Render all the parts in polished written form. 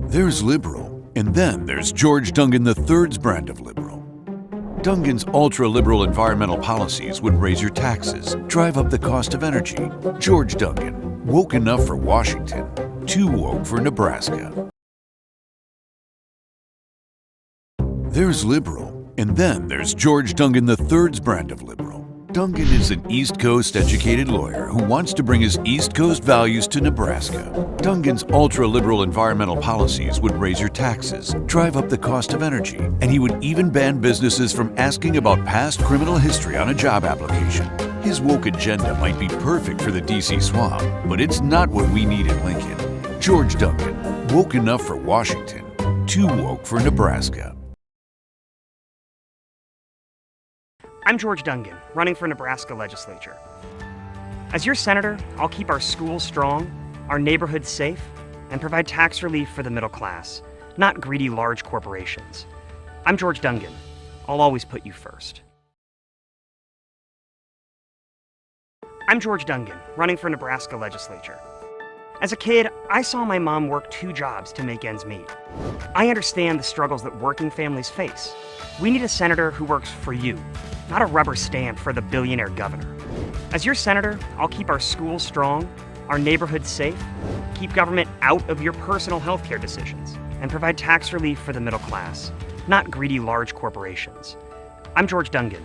There's liberal, and then there's George Dungan III's brand of liberal. Dungan's ultra-liberal environmental policies would raise your taxes, drive up the cost of energy. George Dungan, woke enough for Washington, too woke for Nebraska. There's liberal, and then there's George Dungan III's brand of liberal. Dungan is an East Coast educated lawyer who wants to bring his East Coast values to Nebraska. Dungan's ultra-liberal environmental policies would raise your taxes, drive up the cost of energy, and he would even ban businesses from asking about past criminal history on a job application. His woke agenda might be perfect for the DC swamp, but it's not what we need in Lincoln. George Dungan, woke enough for Washington, too woke for Nebraska. I'm George Dungan, running for Nebraska legislature. As your senator, I'll keep our schools strong, our neighborhoods safe, and provide tax relief for the middle class, not greedy large corporations. I'm George Dungan. I'll always put you first. I'm George Dungan, running for Nebraska legislature. As a kid, I saw my mom work 2 jobs to make ends meet. I understand the struggles that working families face. We need a senator who works for you, not a rubber stamp for the billionaire governor. As your senator, I'll keep our schools strong, our neighborhoods safe, keep government out of your personal healthcare decisions, and provide tax relief for the middle class, not greedy large corporations. I'm George Dungan.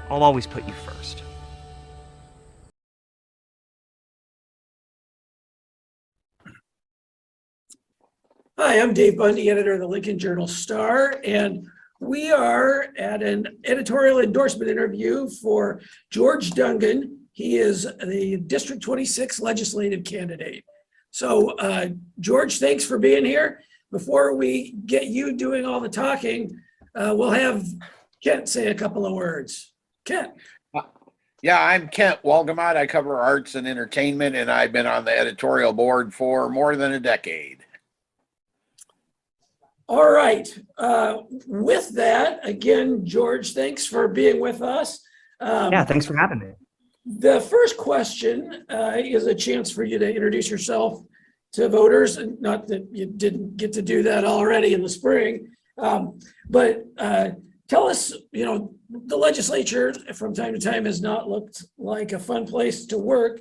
I'll always put you first. Hi, I'm Dave Bundy, editor of the Lincoln Journal-Star, and we are at an editorial endorsement interview for George Dungan. He is the District 26 legislative candidate. So, George, thanks for being here. Before we get you doing all the talking, we'll have Kent say a couple of words. Kent. Yeah, I'm Kent Walgamot. I cover arts and entertainment, and I've been on the editorial board for more than a decade. All right. With that, again, George, thanks for being with us. Yeah, thanks for having me. The first question is a chance for you to introduce yourself to voters, and not that you didn't get to do that already in the spring, but tell us, the legislature from time to time has not looked like a fun place to work,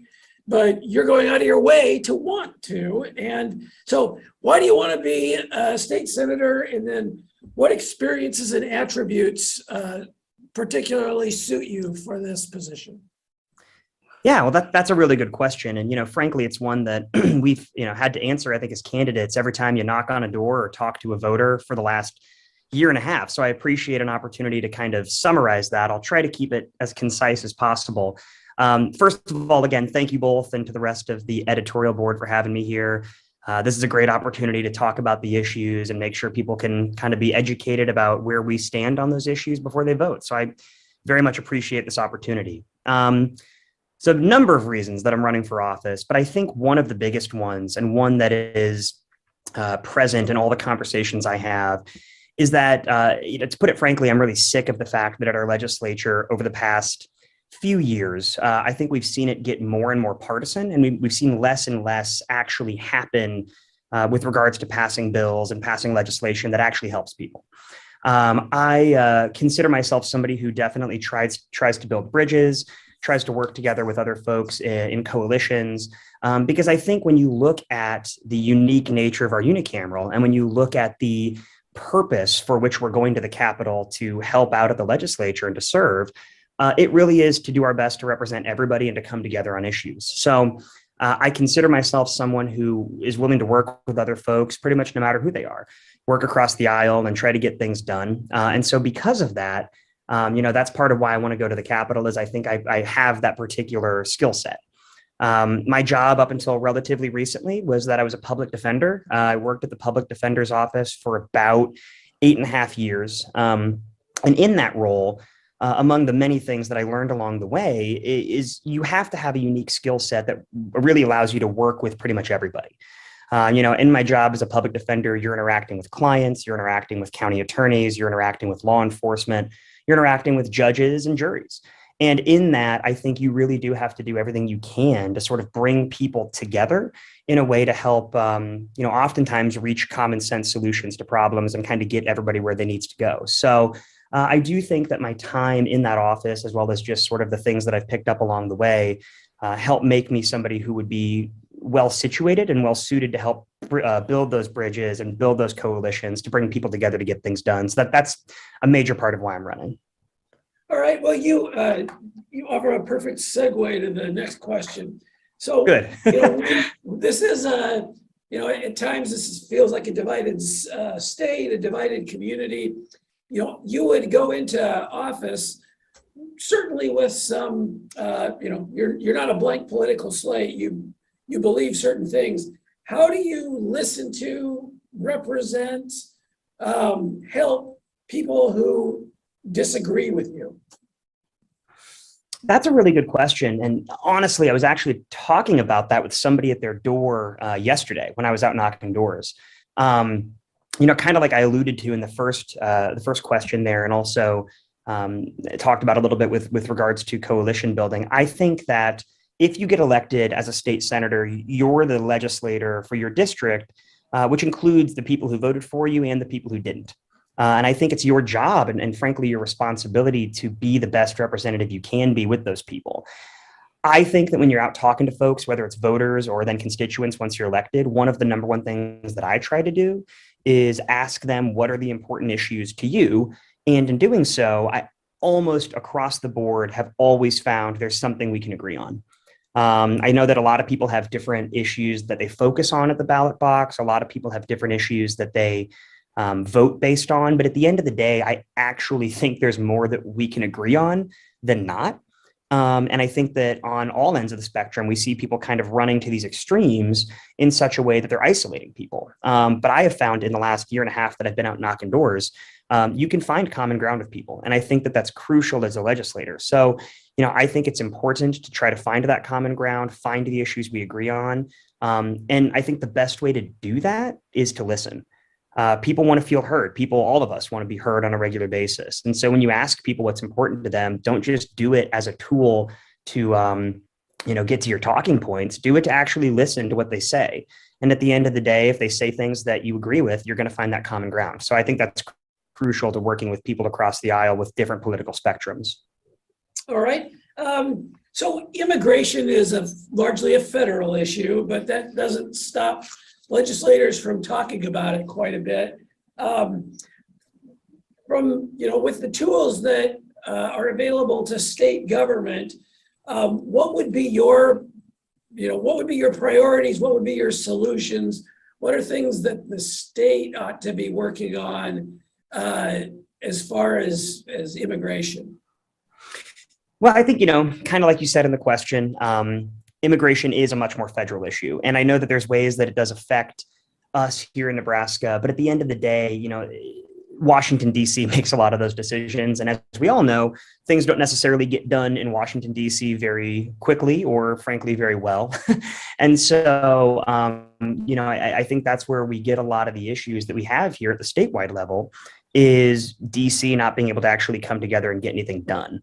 but you're going out of your way to want to. And so why do you want to be a state senator? And then what experiences and attributes particularly suit you for this position? Yeah, well, that's a really good question. And, frankly, it's one that we've, had to answer, I think, as candidates every time you knock on a door or talk to a voter for the last year and a half. So I appreciate an opportunity to kind of summarize that. I'll try to keep it as concise as possible. First of all, again, thank you both and to the rest of the editorial board for having me here. This is a great opportunity to talk about the issues and make sure people can kind of be educated about where we stand on those issues before they vote. So I very much appreciate this opportunity. So a number of reasons that I'm running for office, but I think one of the biggest ones, and one that is present in all the conversations I have, is that, to put it frankly, I'm really sick of the fact that at our legislature over the past few years, I think we've seen it get more and more partisan, and we've seen less and less actually happen with regards to passing bills and passing legislation that actually helps people. I consider myself somebody who definitely tries to build bridges, tries to work together with other folks in coalitions, because I think when you look at the unique nature of our unicameral, and when you look at the purpose for which we're going to the Capitol to help out at the legislature and to serve, it really is to do our best to represent everybody and to come together on issues. So I consider myself someone who is willing to work with other folks pretty much no matter who they are, work across the aisle and try to get things done. And so because of that, that's part of why I want to go to the Capitol, is I think I have that particular skill set. My job up until relatively recently was that I was a public defender. I worked at the public defender's office for about 8.5 years. And in that role, among the many things that I learned along the way is you have to have a unique skill set that really allows you to work with pretty much everybody. In my job as a public defender, you're interacting with clients, you're interacting with county attorneys, you're interacting with law enforcement, you're interacting with judges and juries. And in that, I think you really do have to do everything you can to sort of bring people together in a way to help, oftentimes reach common sense solutions to problems and kind of get everybody where they needs to go. So I do think that my time in that office, as well as just sort of the things that I've picked up along the way, help make me somebody who would be well situated and well suited to help build those bridges and build those coalitions to bring people together to get things done. So that's a major part of why I'm running. All right. Well, you offer a perfect segue to the next question. So, Good. this is at times feels like a divided state, a divided community. You would go into office certainly with some, you're not a blank political slate. You believe certain things. How do you listen to, represent, help people who disagree with you? That's a really good question. And honestly, I was actually talking about that with somebody at their door yesterday when I was out knocking doors. Kind of like I alluded to in the first question there, and also talked about a little bit with regards to coalition building. I think that if you get elected as a state senator, you're the legislator for your district, which includes the people who voted for you and the people who didn't. And I think it's your job and frankly, your responsibility to be the best representative you can be with those people. I think that when you're out talking to folks, whether it's voters or then constituents, once you're elected, one of the number one things that I try to do is ask them, what are the important issues to you? And in doing so, I almost across the board have always found there's something we can agree on. I know that a lot of people have different issues that they focus on at the ballot box. A lot of people have different issues that they vote based on. But at the end of the day, I actually think there's more that we can agree on than not. And I think that on all ends of the spectrum, we see people kind of running to these extremes in such a way that they're isolating people. But I have found in the last year and a half that I've been out knocking doors, you can find common ground with people. And I think that that's crucial as a legislator. So, I think it's important to try to find that common ground, find the issues we agree on. And I think the best way to do that is to listen. People want to feel heard. All of us want to be heard on a regular basis. And so when you ask people what's important to them, don't just do it as a tool to, get to your talking points. Do it to actually listen to what they say. And at the end of the day, if they say things that you agree with, you're going to find that common ground. So I think that's crucial to working with people across the aisle with different political spectrums. All right. So immigration is largely a federal issue, but that doesn't stop legislators from talking about it quite a bit. With the tools that are available to state government, what would be your priorities? What would be your solutions? What are things that the state ought to be working on as far as immigration? Well, I think, kind of like you said in the question, immigration is a much more federal issue. And I know that there's ways that it does affect us here in Nebraska, but at the end of the day, Washington, D.C. makes a lot of those decisions. And as we all know, things don't necessarily get done in Washington, D.C. very quickly or frankly, very well. And so, I think that's where we get a lot of the issues that we have here at the statewide level is D.C. not being able to actually come together and get anything done.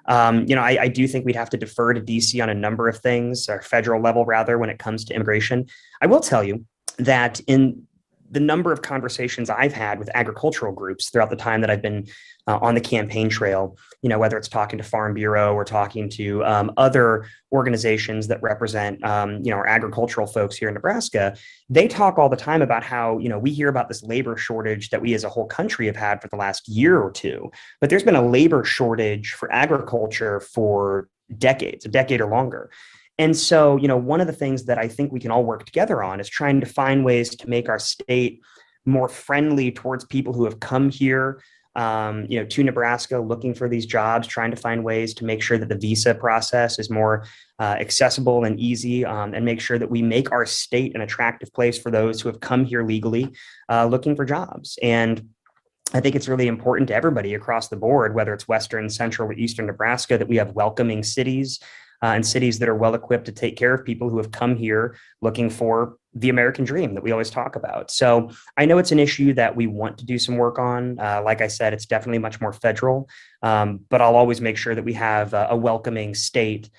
I do think we'd have to defer to DC on a number of things, or federal level rather, when it comes to immigration. I will tell you that in the number of conversations I've had with agricultural groups throughout the time that I've been on the campaign trail, whether it's talking to Farm Bureau or talking to other organizations that represent, our agricultural folks here in Nebraska, they talk all the time about how, we hear about this labor shortage that we as a whole country have had for the last year or two, but there's been a labor shortage for agriculture for decades, a decade or longer. And so, one of the things that I think we can all work together on is trying to find ways to make our state more friendly towards people who have come here, to Nebraska looking for these jobs, trying to find ways to make sure that the visa process is more accessible and easy, and make sure that we make our state an attractive place for those who have come here legally looking for jobs. And I think it's really important to everybody across the board, whether it's Western, Central, or Eastern Nebraska, that we have welcoming cities and cities that are well equipped to take care of people who have come here looking for the American dream that we always talk about. So I know it's an issue that we want to do some work on. Like I said, it's definitely much more federal, but I'll always make sure that we have a welcoming state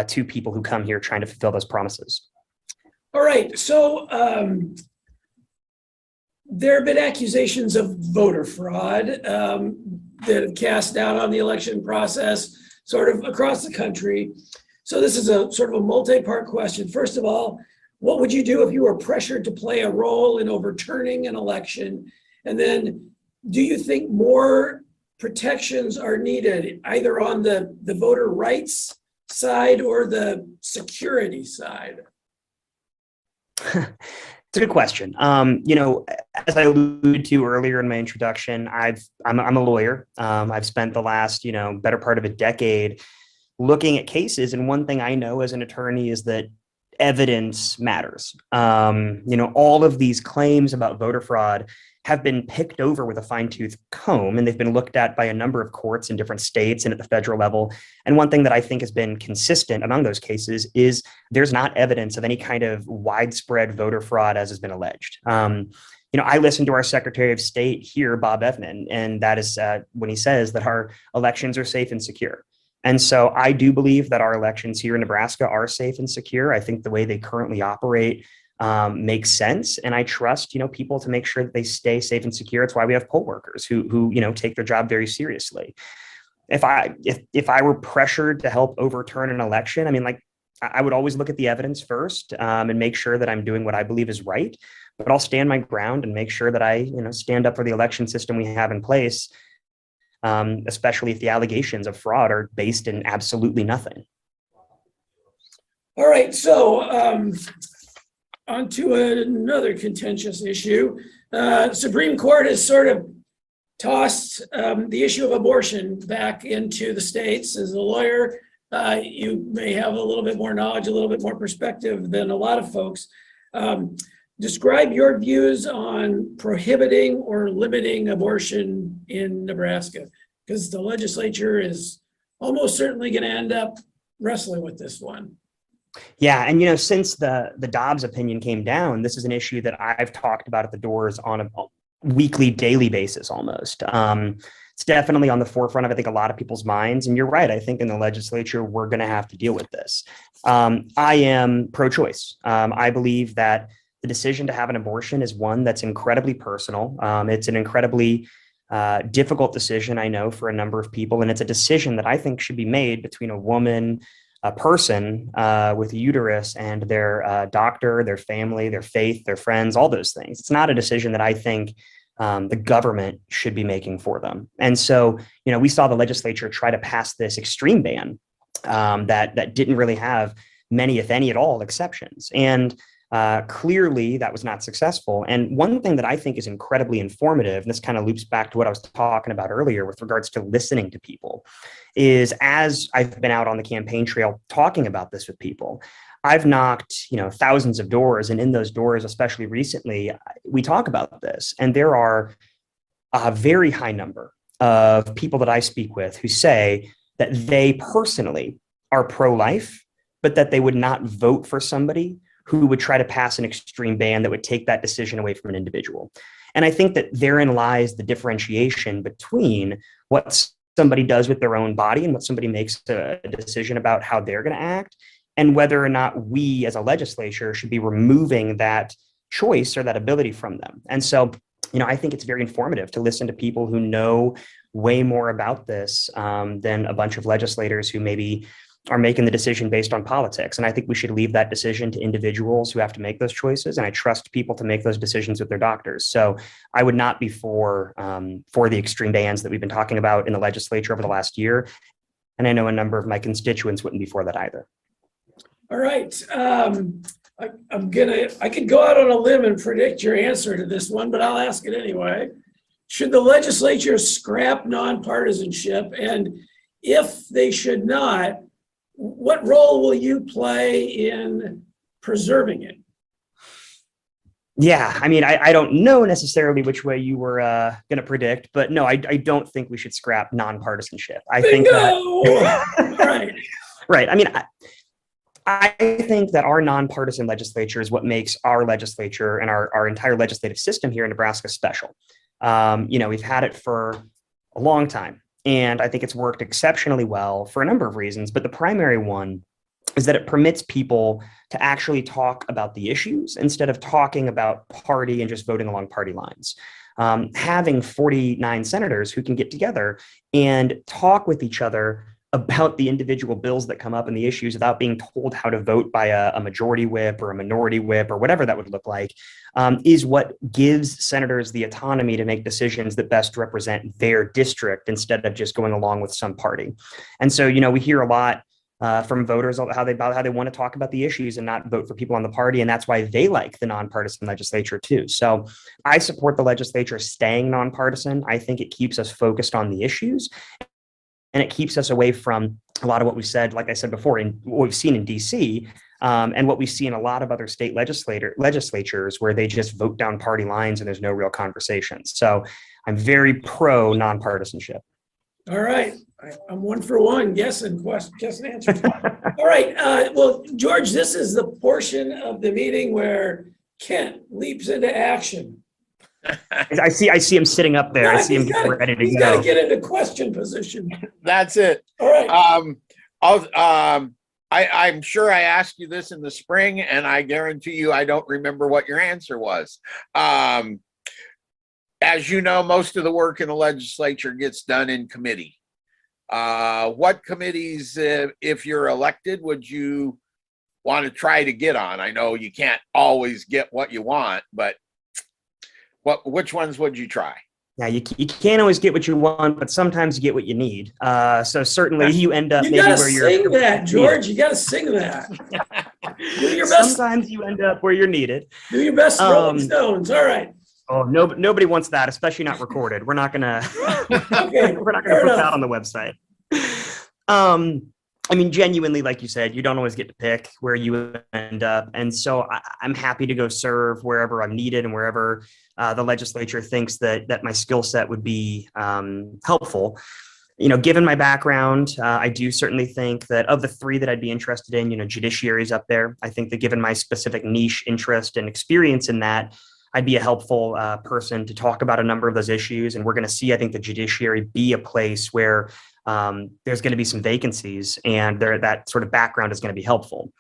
to people who come here trying to fulfill those promises. All right. So there have been accusations of voter fraud that have cast doubt on the election process sort of across the country. So this is a sort of a multi-part question. First of all, what would you do if you were pressured to play a role in overturning an election? And then do you think more protections are needed either on the voter rights side or the security side? It's a good question. As I alluded to earlier in my introduction, I'm a lawyer. I've spent the last, better part of a decade looking at cases. And one thing I know as an attorney is that evidence matters. All of these claims about voter fraud have been picked over with a fine-tooth comb, and they've been looked at by a number of courts in different states and at the federal level. And one thing that I think has been consistent among those cases is there's not evidence of any kind of widespread voter fraud as has been alleged. I listened to our Secretary of State here, Bob Evnen, and that is when he says that our elections are safe and secure. And so I do believe that our elections here in Nebraska are safe and secure. I think the way they currently operate makes sense. And I trust, people to make sure that they stay safe and secure. It's why we have poll workers who take their job very seriously. If I were pressured to help overturn an election, I would always look at the evidence first and make sure that I'm doing what I believe is right. But I'll stand my ground and make sure that I, stand up for the election system we have in place, especially if the allegations of fraud are based in absolutely nothing. All right, so on to another contentious issue. Supreme Court has sort of tossed the issue of abortion back into the states. As a lawyer, you may have a little bit more knowledge, a little bit more perspective than a lot of folks. Describe your views on prohibiting or limiting abortion in Nebraska, because the legislature is almost certainly going to end up wrestling with this one. Yeah, and since the Dobbs opinion came down, this is an issue that I've talked about at the doors on a weekly, daily basis almost. It's definitely on the forefront of, I think, a lot of people's minds. And you're right. I think in the legislature, we're going to have to deal with this. I am pro-choice. I believe that the decision to have an abortion is one that's incredibly personal. It's an incredibly difficult decision, I know, for a number of people. And it's a decision that I think should be made between a woman, a person with a uterus, and their doctor, their family, their faith, their friends, all those things. It's not a decision that I think the government should be making for them. And so, we saw the legislature try to pass this extreme ban that didn't really have many, if any at all, exceptions. And clearly that was not successful. And one thing that I think is incredibly informative, and this kind of loops back to what I was talking about earlier with regards to listening to people, is as I've been out on the campaign trail talking about this with people, I've knocked, thousands of doors. And in those doors, especially recently, we talk about this. And there are a very high number of people that I speak with who say that they personally are pro-life, but that they would not vote for somebody who would try to pass an extreme ban that would take that decision away from an individual. And I think that therein lies the differentiation between what somebody does with their own body and what somebody makes a decision about how they're going to act, and whether or not we as a legislature should be removing that choice or that ability from them. And so, I think it's very informative to listen to people who know way more about this than a bunch of legislators who maybe are making the decision based on politics. And I think we should leave that decision to individuals who have to make those choices. And I trust people to make those decisions with their doctors. So I would not be for the extreme bans that we've been talking about in the legislature over the last year. And I know a number of my constituents wouldn't be for that either. All right. I could go out on a limb and predict your answer to this one, but I'll ask it anyway. Should the legislature scrap nonpartisanship? And if they should not, what role will you play in preserving it? Yeah, I don't know necessarily which way you were going to predict, but no, I don't think we should scrap nonpartisanship. I think that, Right. right. I think that our nonpartisan legislature is what makes our legislature and our entire legislative system here in Nebraska special. We've had it for a long time, and I think it's worked exceptionally well for a number of reasons. But the primary one is that it permits people to actually talk about the issues instead of talking about party and just voting along party lines. Having 49 senators who can get together and talk with each other about the individual bills that come up and the issues without being told how to vote by a majority whip or a minority whip or whatever that would look like, is what gives senators the autonomy to make decisions that best represent their district instead of just going along with some party. And so, we hear a lot from voters how they want to talk about the issues and not vote for people on the party, and that's why they like the nonpartisan legislature too. So I support the legislature staying nonpartisan. I think it keeps us focused on the issues, and it keeps us away from a lot of what we said, like I said before, in what we've seen in DC, and what we see in a lot of other state legislatures where they just vote down party lines and there's no real conversation. So I'm very pro nonpartisanship. All right, I'm 1 for 1, guess and answers. All right, well, George, this is the portion of the meeting where Kent leaps into action. I see him sitting up there. I see him ready to go. He's got to get into question position. That's it. All right. I'm sure I asked you this in the spring, and I guarantee you I don't remember what your answer was. As you know, most of the work in the legislature gets done in committee. What committees, if you're elected, would you want to try to get on? I know you can't always get what you want, but which ones would you try? Yeah, you can't always get what you want, but sometimes you get what you need. So certainly you end up maybe where you're. You gotta sing that, George. You gotta sing that. Do your best. Sometimes you end up where you're needed. Do your best, Rolling Stones. All right. Oh, nobody wants that, especially not recorded. We're not gonna. Okay, we're not gonna put that on the website. Genuinely, like you said, you don't always get to pick where you end up. And so I'm happy to go serve wherever I'm needed and wherever the legislature thinks that my skill set would be helpful. Given my background, I do certainly think that of the 3 that I'd be interested in, judiciary is up there. I think that given my specific niche interest and experience in that, I'd be a helpful person to talk about a number of those issues. And we're going to see, I think, the judiciary be a place where there's going to be some vacancies, and that sort of background is going to be helpful.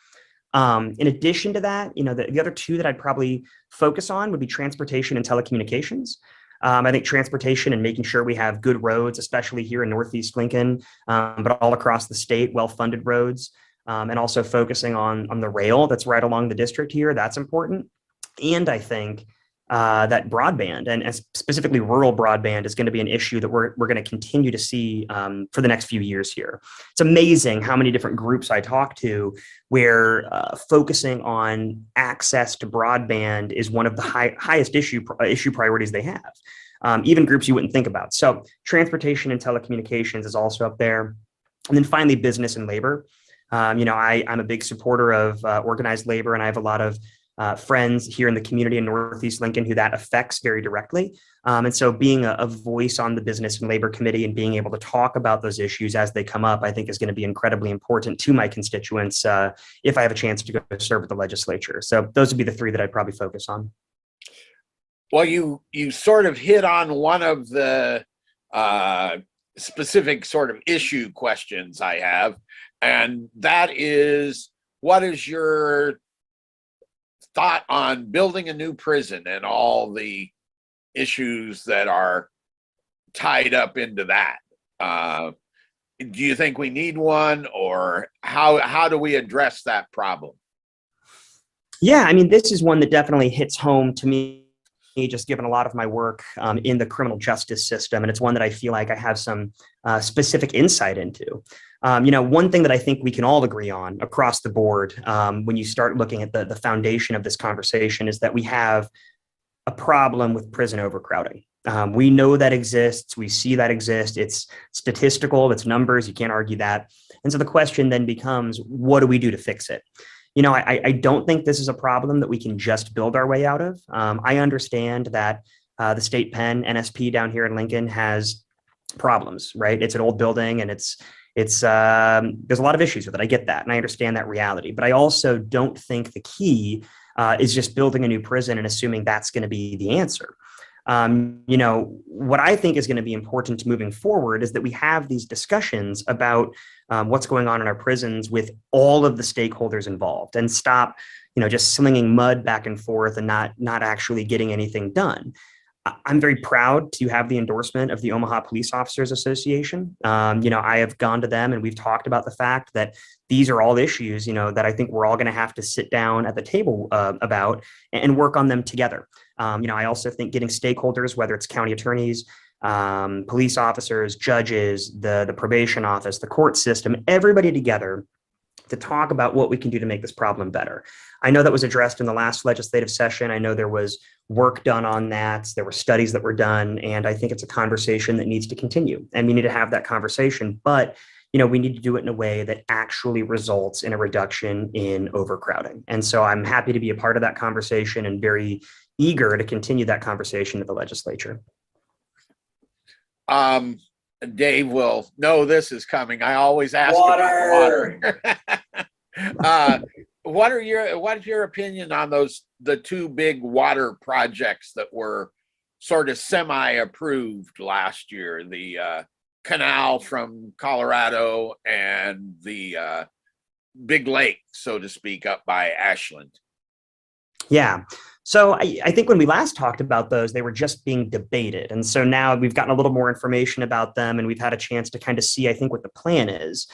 In addition to that, the other 2 that I'd probably focus on would be transportation and telecommunications. I think transportation and making sure we have good roads, especially here in Northeast Lincoln, but all across the state, well-funded roads, and also focusing on the rail that's right along the district here. That's important. And I think that broadband and specifically rural broadband is going to be an issue that we're going to continue to see for the next few years here. It's amazing how many different groups I talk to where focusing on access to broadband is one of the highest issue priorities they have, even groups you wouldn't think about. So transportation and telecommunications is also up there. And then finally, business and labor. I'm a big supporter of organized labor, and I have a lot of friends here in the community in Northeast Lincoln who that affects very directly. And so being a voice on the Business and Labor Committee and being able to talk about those issues as they come up, I think is going to be incredibly important to my constituents if I have a chance to go serve with the legislature. So those would be the 3 that I'd probably focus on. Well, you sort of hit on one of the specific sort of issue questions I have, and that is, what is your thought on building a new prison and all the issues that are tied up into that? Do you think we need one, or how do we address that problem? Yeah, this is one that definitely hits home to me, just given a lot of my work in the criminal justice system. And it's one that I feel like I have some specific insight into. One thing that I think we can all agree on across the board when you start looking at the foundation of this conversation is that we have a problem with prison overcrowding. We know that exists. We see that exist. It's statistical. It's numbers. You can't argue that. And so the question then becomes, what do we do to fix it? I don't think this is a problem that we can just build our way out of. I understand that the state pen, NSP down here in Lincoln, has problems, right? It's an old building and it's there's a lot of issues with it. I get that. And I understand that reality, but I also don't think the key is just building a new prison and assuming that's going to be the answer. What I think is going to be important moving forward is that we have these discussions about what's going on in our prisons with all of the stakeholders involved, and stop, just slinging mud back and forth and not actually getting anything done. I'm very proud to have the endorsement of the Omaha Police Officers Association. I have gone to them and we've talked about the fact that these are all issues, that I think we're all going to have to sit down at the table about and work on them together. I also think getting stakeholders, whether it's county attorneys, police officers, judges, the probation office, the court system, everybody together to talk about what we can do to make this problem better. I know that was addressed in the last legislative session. I know there was work done on that. There were studies that were done, and I think it's a conversation that needs to continue, and we need to have that conversation. But we need to do it in a way that actually results in a reduction in overcrowding. And so I'm happy to be a part of that conversation and very eager to continue that conversation at the legislature. Dave will know this is coming. I always ask Water. about water. What's your opinion on the two big water projects that were sort of semi-approved last year? The canal from Colorado and the big lake, so to speak, up by Ashland. Yeah. So I think when we last talked about those, they were just being debated. And so now we've gotten a little more information about them and we've had a chance to kind of see, I think, what the plan is.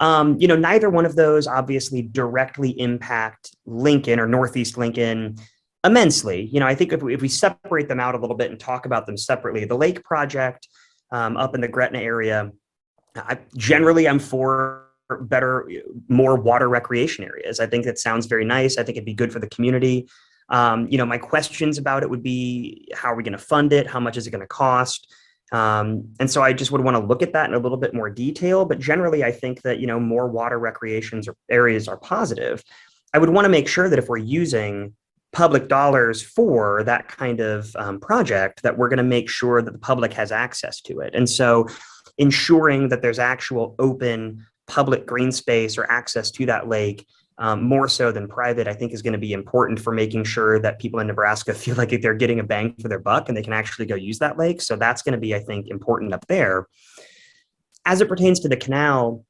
Neither one of those obviously directly impact Lincoln or Northeast Lincoln immensely. I think if we separate them out a little bit and talk about them separately, the lake project up in the Gretna area, I'm for better, more water recreation areas. I think that sounds very nice. I think it'd be good for the community. My questions about it would be, how are we going to fund it? How much is it going to cost? And so I just would want to look at that in a little bit more detail. But generally, I think that, more water recreations or areas are positive. I would want to make sure that if we're using public dollars for that kind of project, that we're going to make sure that the public has access to it. And so ensuring that there's actual open public green space or access to that lake, more so than private, I think is going to be important for making sure that people in Nebraska feel like they're getting a bang for their buck and they can actually go use that lake. So that's going to be, I think, important up there. As it pertains to the canal,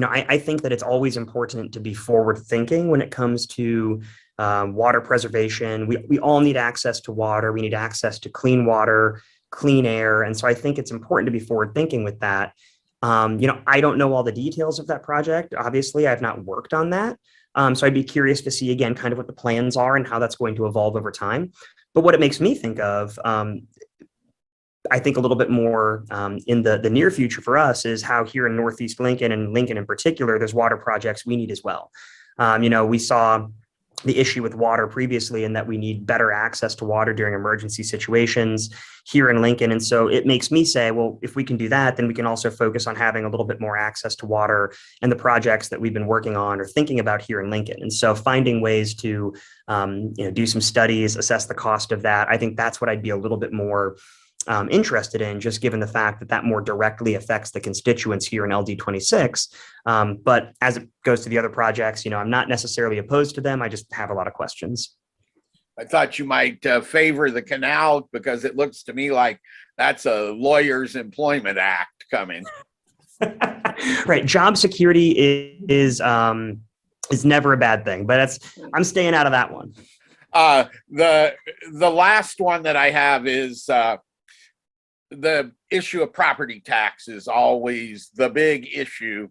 I think that it's always important to be forward thinking when it comes to water preservation. We all need access to water. We need access to clean water, clean air. And so I think it's important to be forward thinking with that. I don't know all the details of that project. Obviously, I've not worked on that. So I'd be curious to see, again, kind of what the plans are and how that's going to evolve over time. But what it makes me think of, I think a little bit more in the near future for us, is how here in Northeast Lincoln and Lincoln in particular, there's water projects we need as well. We saw the issue with water previously, and that we need better access to water during emergency situations here in Lincoln. And so it makes me say, well, if we can do that, then we can also focus on having a little bit more access to water and the projects that we've been working on or thinking about here in Lincoln. And so finding ways to, do some studies, assess the cost of that. I think that's what I'd be a little bit more interested in, just given the fact that more directly affects the constituents here in LD 26. But as it goes to the other projects, I'm not necessarily opposed to them. I just have a lot of questions. I thought you might favor the canal because it looks to me like that's a lawyer's employment act coming. Right. Job security is never a bad thing, but I'm staying out of that one. The last one that I have is the issue of property tax is always the big issue,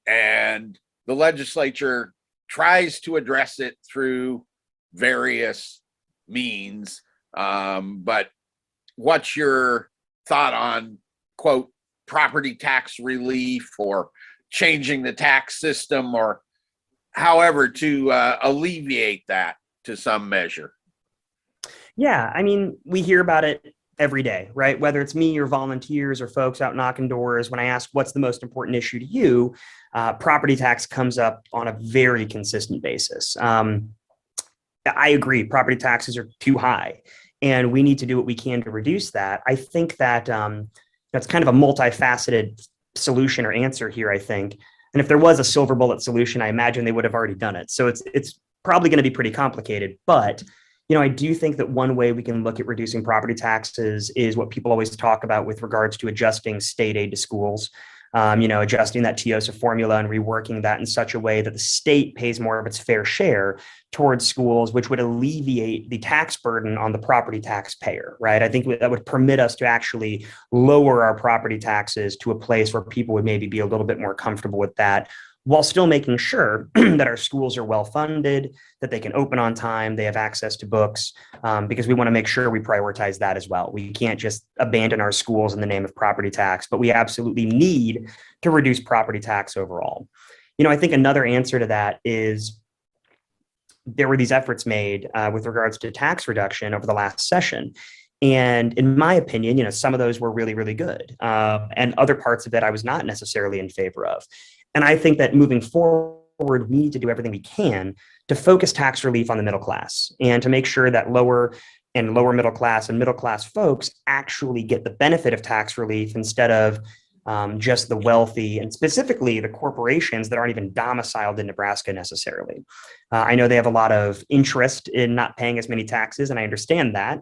and the legislature tries to address it through various means. But what's your thought on, quote, property tax relief or changing the tax system or however to alleviate that to some measure? Yeah, I mean, we hear about it every day, right? Whether it's me or volunteers or folks out knocking doors, when I ask what's the most important issue to you, property tax comes up on a very consistent basis. I agree, property taxes are too high, and we need to do what we can to reduce that. I think that, that's kind of a multifaceted solution or answer here, I think. And if there was a silver bullet solution, I imagine they would have already done it. So it's probably going to be pretty complicated. But I do think that one way we can look at reducing property taxes is what people always talk about with regards to adjusting state aid to schools. Adjusting that TIOSA formula and reworking that in such a way that the state pays more of its fair share towards schools, which would alleviate the tax burden on the property taxpayer, right? I think that would permit us to actually lower our property taxes to a place where people would maybe be a little bit more comfortable with that, while still making sure that our schools are well funded, that they can open on time, they have access to books, because we want to make sure we prioritize that as well. We can't just abandon our schools in the name of property tax, but we absolutely need to reduce property tax overall. I think another answer to that is there were these efforts made with regards to tax reduction over the last session. And in my opinion, some of those were really, really good. And other parts of it I was not necessarily in favor of. And I think that moving forward, we need to do everything we can to focus tax relief on the middle class and to make sure that lower middle class and middle class folks actually get the benefit of tax relief instead of just the wealthy, and specifically the corporations that aren't even domiciled in Nebraska necessarily. I know they have a lot of interest in not paying as many taxes, and I understand that.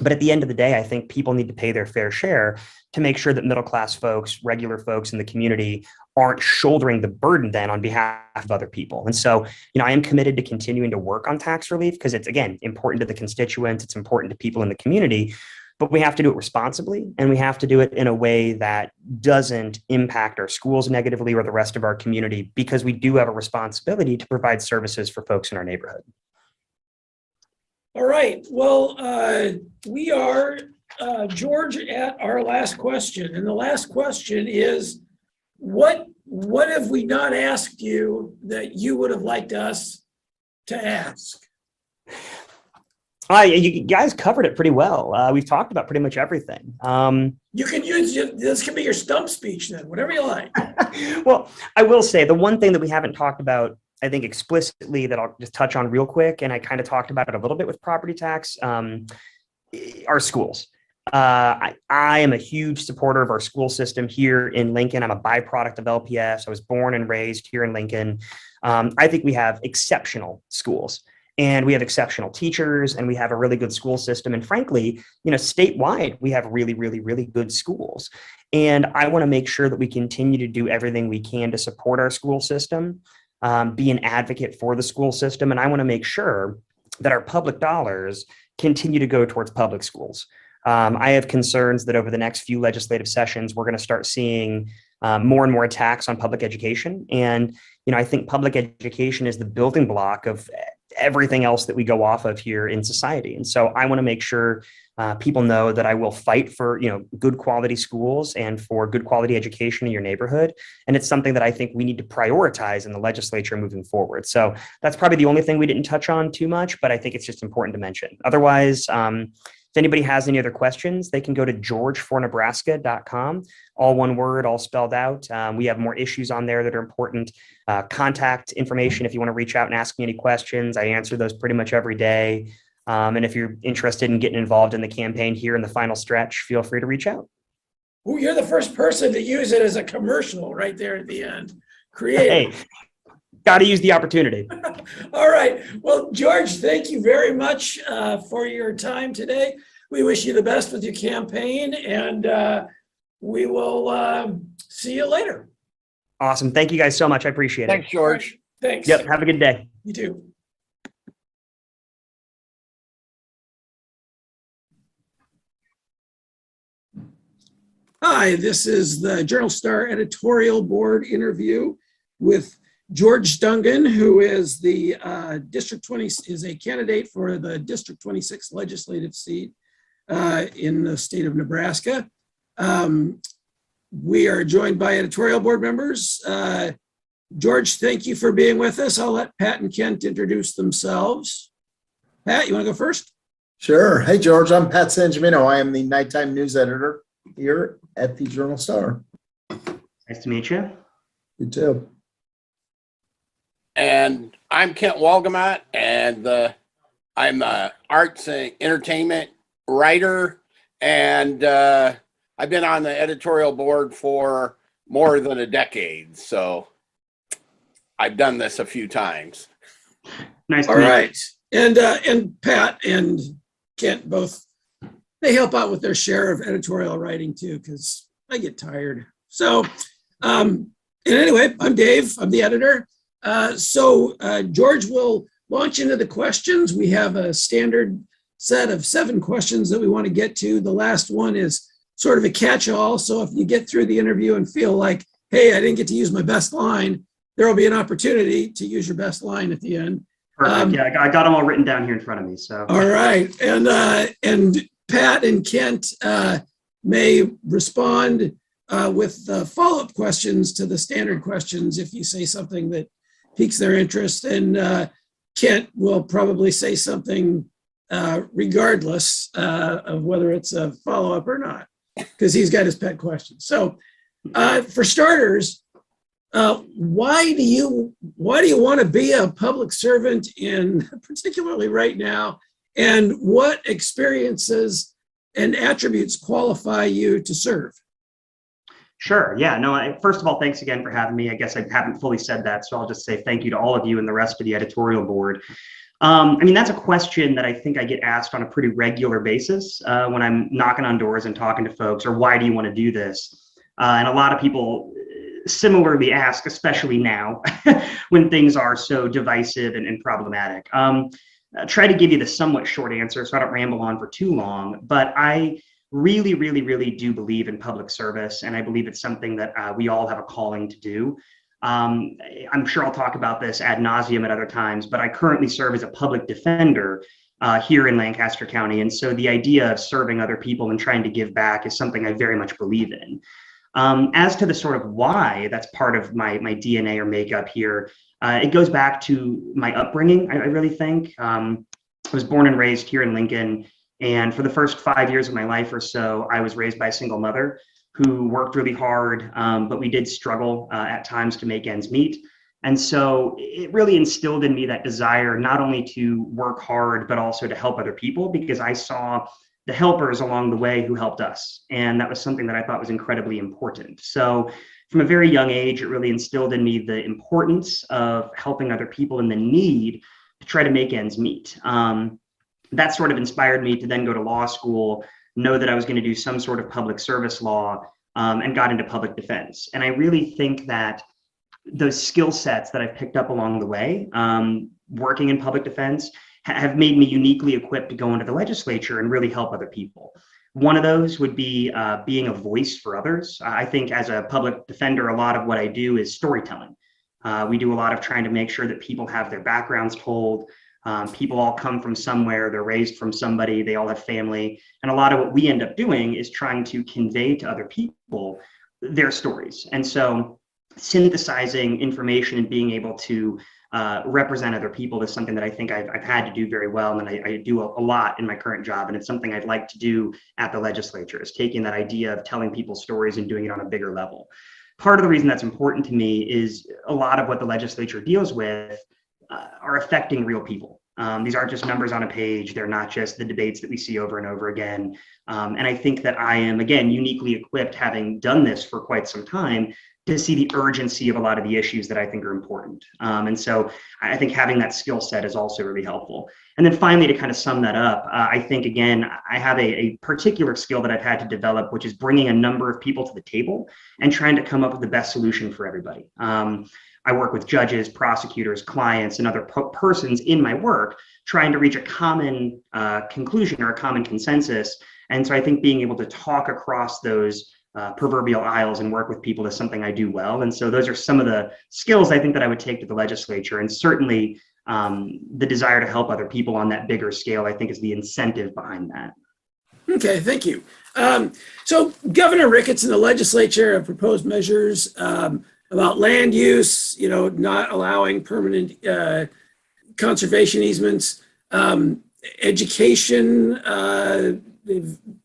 But at the end of the day, I think people need to pay their fair share to make sure that middle class folks, regular folks in the community aren't shouldering the burden then on behalf of other people. And so, I am committed to continuing to work on tax relief because it's, again, important to the constituents, it's important to people in the community, but we have to do it responsibly and we have to do it in a way that doesn't impact our schools negatively or the rest of our community, because we do have a responsibility to provide services for folks in our neighborhood. All right. Well, we are, George, at our last question. And the last question is, what have we not asked you that you would have liked us to ask? You guys covered it pretty well. We've talked about pretty much everything. You can use, this can be your stump speech then, whatever you like. Well, I will say the one thing that we haven't talked about, I think explicitly, that I'll just touch on real quick, and I kind of talked about it a little bit with property tax, our schools. I am a huge supporter of our school system here in Lincoln. I'm a byproduct of LPS. I was born and raised here in Lincoln. I think we have exceptional schools. And we have exceptional teachers, and we have a really good school system. And frankly, statewide, we have really, really, really good schools. And I want to make sure that we continue to do everything we can to support our school system, be an advocate for the school system. And I want to make sure that our public dollars continue to go towards public schools. I have concerns that over the next few legislative sessions, we're going to start seeing more and more attacks on public education. And, I think public education is the building block of everything else that we go off of here in society. And so I want to make sure people know that I will fight for, good quality schools and for good quality education in your neighborhood. And it's something that I think we need to prioritize in the legislature moving forward. So that's probably the only thing we didn't touch on too much, but I think it's just important to mention. Otherwise, if anybody has any other questions, they can go to georgefornebraska.com, all one word, all spelled out. We have more issues on there that are important. Contact information if you want to reach out and ask me any questions. I answer those pretty much every day. And if you're interested in getting involved in the campaign here in the final stretch, feel free to reach out. Well, you're the first person to use it as a commercial right there at the end. Creative. Hey, got to use the opportunity. All right. Well, George, thank you very much for your time today. We wish you the best with your campaign, and we will see you later. Awesome. Thank you guys so much. I appreciate it. Thanks, George. Thanks. Yep. Have a good day. You too. Hi, this is the Journal Star editorial board interview with George Dungan, who is the is a candidate for the District 26 legislative seat in the state of Nebraska. We are joined by editorial board members. George, thank you for being with us. I'll let Pat and Kent introduce themselves. Pat, you want to go first? Sure. Hey, George, I'm Pat Sangemino. I am the nighttime news editor here at the Journal Star. Nice to meet you. You too. And I'm Kent Walgamat, and I'm the arts and entertainment writer, and I've been on the editorial board for more than a decade, so I've done this a few times. Nice to All meet you. right. And Pat and Kent both, they help out with their share of editorial writing too, because I get tired. So, and anyway, I'm Dave. I'm the editor. George will launch into the questions. We have a standard set of 7 questions that we want to get to. The last one is sort of a catch-all. So if you get through the interview and feel like, hey, I didn't get to use my best line, there will be an opportunity to use your best line at the end. Perfect. Yeah, I got them all written down here in front of me. So. All right. And Pat and Kent may respond with follow-up questions to the standard questions if you say something that piques their interest. And Kent will probably say something regardless of whether it's a follow-up or not, because he's got his pet questions. So for starters, why do you want to be a public servant particularly right now? And what experiences and attributes qualify you to serve? Sure. Yeah. No, first of all, thanks again for having me. I guess I haven't fully said that, so I'll just say thank you to all of you and the rest of the editorial board. I mean, that's a question that I think I get asked on a pretty regular basis when I'm knocking on doors and talking to folks, or why do you want to do this? And a lot of people similarly ask, especially now when things are so divisive and problematic. Try to give you the somewhat short answer so I don't ramble on for too long, but I really, really, really do believe in public service, and I believe it's something that we all have a calling to do. I'm sure I'll talk about this ad nauseum at other times, but I currently serve as a public defender here in Lancaster County. And so the idea of serving other people and trying to give back is something I very much believe in. As to the sort of why that's part of my DNA or makeup here, it goes back to my upbringing, I really think. I was born and raised here in Lincoln. And for the first 5 years of my life or so, I was raised by a single mother who worked really hard, but we did struggle at times to make ends meet. And so it really instilled in me that desire not only to work hard, but also to help other people, because I saw the helpers along the way who helped us. And that was something that I thought was incredibly important. So from a very young age, it really instilled in me the importance of helping other people in the need to try to make ends meet. That sort of inspired me to then go to law school, know that I was going to do some sort of public service law, and got into public defense. And I really think that those skill sets that I've picked up along the way, working in public defense, have made me uniquely equipped to go into the legislature and really help other people. One of those would be being a voice for others. I think as a public defender, a lot of what I do is storytelling. We do a lot of trying to make sure that people have their backgrounds told. People all come from somewhere, they're raised from somebody, they all have family. And a lot of what we end up doing is trying to convey to other people their stories. And so synthesizing information and being able to represent other people is something that I think I've had to do very well. And I do a lot in my current job. And it's something I'd like to do at the legislature, is taking that idea of telling people stories and doing it on a bigger level. Part of the reason that's important to me is a lot of what the legislature deals with are affecting real people. These aren't just numbers on a page. They're not just the debates that we see over and over again. And I think that I am, again, uniquely equipped, having done this for quite some time, to see the urgency of a lot of the issues that I think are important. And so I think having that skill set is also really helpful. And then finally, to kind of sum that up, I think, again, I have a particular skill that I've had to develop, which is bringing a number of people to the table and trying to come up with the best solution for everybody. I work with judges, prosecutors, clients, and other persons in my work, trying to reach a common conclusion or a common consensus. And so I think being able to talk across those proverbial aisles and work with people is something I do well. And so those are some of the skills I think that I would take to the legislature. And certainly the desire to help other people on that bigger scale, I think, is the incentive behind that. Okay, thank you. So Governor Ricketts and the legislature have proposed measures about land use, not allowing permanent conservation easements, education.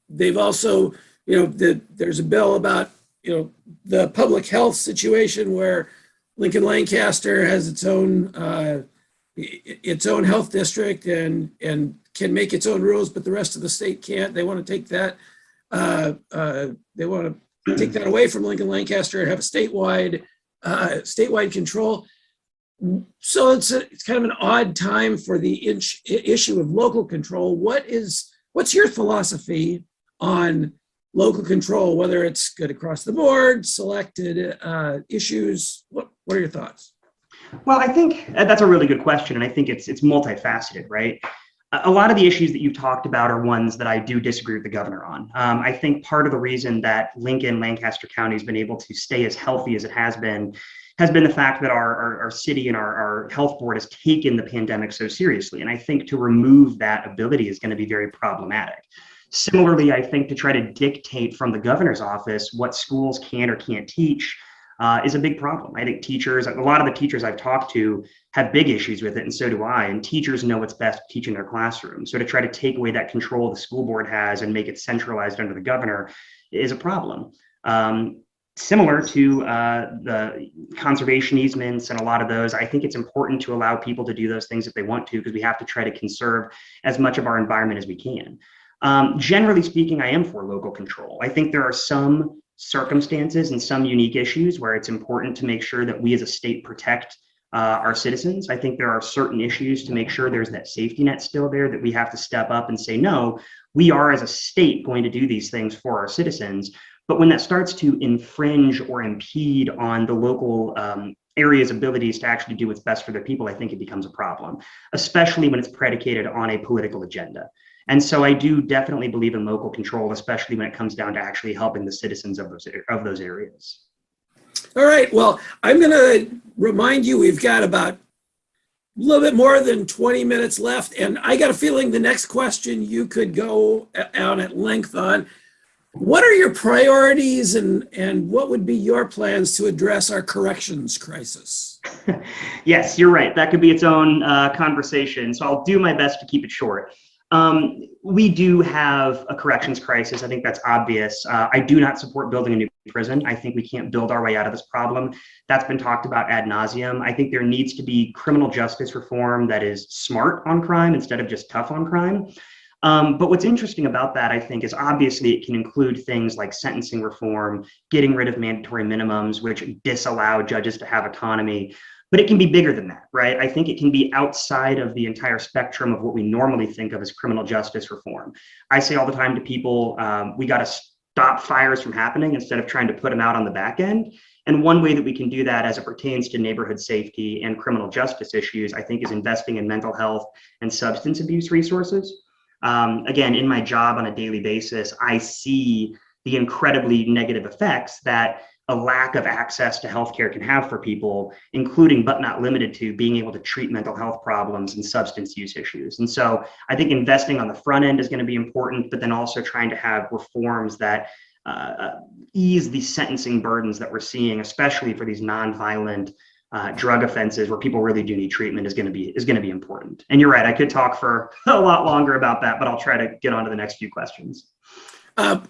They've also, there's a bill about, the public health situation where Lincoln Lancaster has its own health district and can make its own rules, but the rest of the state can't. They want to take that They want to take that away from Lincoln Lancaster and have a statewide control. So it's kind of an odd time for the issue of local control. What's your philosophy on local control, whether it's good across the board, selected issues? What are your thoughts? Well, I think that's a really good question, and I think it's multifaceted, right? A lot of the issues that you've talked about are ones that I do disagree with the governor on. I think part of the reason that Lincoln, Lancaster County has been able to stay as healthy as it has been the fact that our city and our health board has taken the pandemic so seriously. And I think to remove that ability is going to be very problematic. Similarly, I think to try to dictate from the governor's office what schools can or can't teach is a big problem. I think a lot of the teachers I've talked to have big issues with it, and so do I. And teachers know what's best to teach in their classroom. So to try to take away that control the school board has and make it centralized under the governor is a problem. Similar to the conservation easements and a lot of those, I think it's important to allow people to do those things if they want to, because we have to try to conserve as much of our environment as we can. Generally speaking, I am for local control. I think there are some circumstances and some unique issues where it's important to make sure that we as a state protect our citizens. I think there are certain issues to make sure there's that safety net still there that we have to step up and say, no, we are as a state going to do these things for our citizens. But when that starts to infringe or impede on the local area's abilities to actually do what's best for their people, I think it becomes a problem, especially when it's predicated on a political agenda. And so I do definitely believe in local control, especially when it comes down to actually helping the citizens of those areas. All right. Well, I'm going to remind you, we've got about a little bit more than 20 minutes left. And I got a feeling the next question you could go out at length on. What are your priorities and what would be your plans to address our corrections crisis? Yes, you're right. That could be its own conversation. So I'll do my best to keep it short. We do have a corrections crisis. I think that's obvious. I do not support building a new prison. I think we can't build our way out of this problem. That's been talked about ad nauseum. I think there needs to be criminal justice reform that is smart on crime instead of just tough on crime. But what's interesting about that, I think, is obviously it can include things like sentencing reform, getting rid of mandatory minimums, which disallow judges to have autonomy. But it can be bigger than that, right? I think it can be outside of the entire spectrum of what we normally think of as criminal justice reform. I say all the time to people, we got to stop fires from happening instead of trying to put them out on the back end. And one way that we can do that as it pertains to neighborhood safety and criminal justice issues, I think, is investing in mental health and substance abuse resources. Again, in my job on a daily basis, I see the incredibly negative effects that a lack of access to healthcare can have for people, including but not limited to being able to treat mental health problems and substance use issues. And so I think investing on the front end is going to be important, but then also trying to have reforms that ease the sentencing burdens that we're seeing, especially for these nonviolent drug offenses where people really do need treatment is going to be important. And you're right, I could talk for a lot longer about that, but I'll try to get on to the next few questions.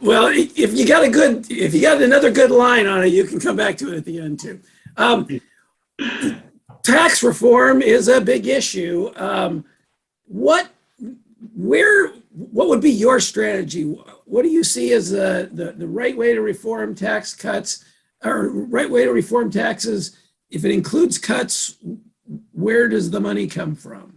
Well, if you got another good line on it, you can come back to it at the end too. Tax reform is a big issue. What would be your strategy? What do you see as the right way to reform tax cuts, or right way to reform taxes? If it includes cuts, where does the money come from?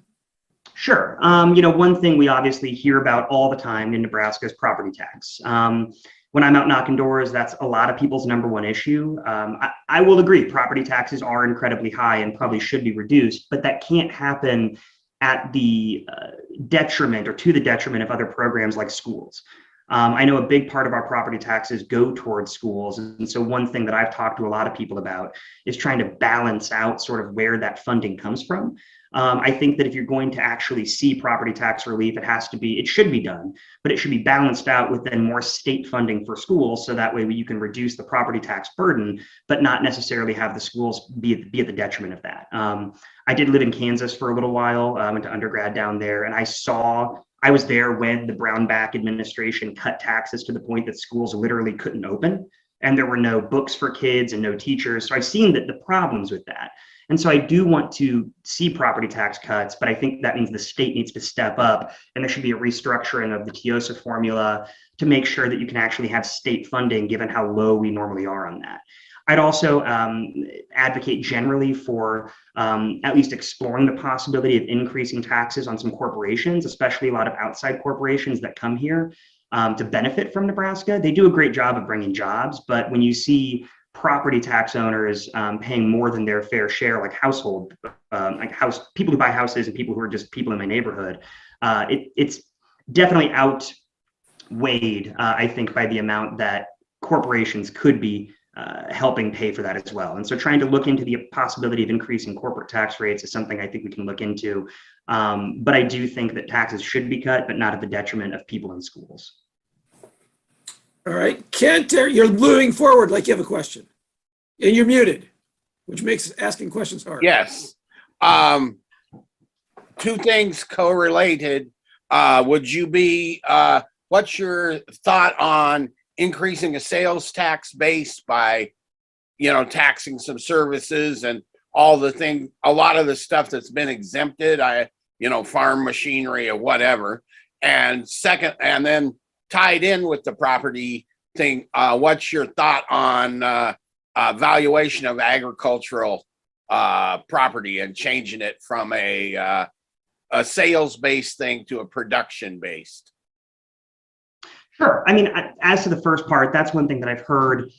Sure. One thing we obviously hear about all the time in Nebraska is property tax. When I'm out knocking doors, that's a lot of people's number one issue. I will agree, property taxes are incredibly high and probably should be reduced, but that can't happen at the detriment or to the detriment of other programs like schools. I know a big part of our property taxes go towards schools. And so one thing that I've talked to a lot of people about is trying to balance out sort of where that funding comes from. I think that if you're going to actually see property tax relief, it should be done, but it should be balanced out with then more state funding for schools. So that way you can reduce the property tax burden, but not necessarily have the schools be at the detriment of that. I did live in Kansas for a little while. I went to undergrad down there, and I was there when the Brownback administration cut taxes to the point that schools literally couldn't open, and there were no books for kids and no teachers. So I've seen the problems with that. And so I do want to see property tax cuts, but I think that means the state needs to step up, and there should be a restructuring of the TIOSA formula to make sure that you can actually have state funding given how low we normally are on that. I'd also advocate generally for at least exploring the possibility of increasing taxes on some corporations, especially a lot of outside corporations that come here to benefit from Nebraska. They do a great job of bringing jobs, but when you see property tax owners paying more than their fair share, like people who buy houses and people who are just people in my neighborhood, it's definitely outweighed, I think, by the amount that corporations could be helping pay for that as well. And so trying to look into the possibility of increasing corporate tax rates is something I think we can look into. But I do think that taxes should be cut, but not at the detriment of people in schools. All right, Kent, you're moving forward like you have a question. And you're muted, which makes asking questions hard. Yes. Two things correlated. Would you be, what's your thought on increasing a sales tax base by, taxing some services and all the thing, a lot of the stuff that's been exempted, farm machinery or whatever. And second, and then tied in with the property thing, what's your thought on valuation of agricultural property and changing it from a sales-based thing to a production-based? Sure. I mean, as to the first part, that's one thing that I've heard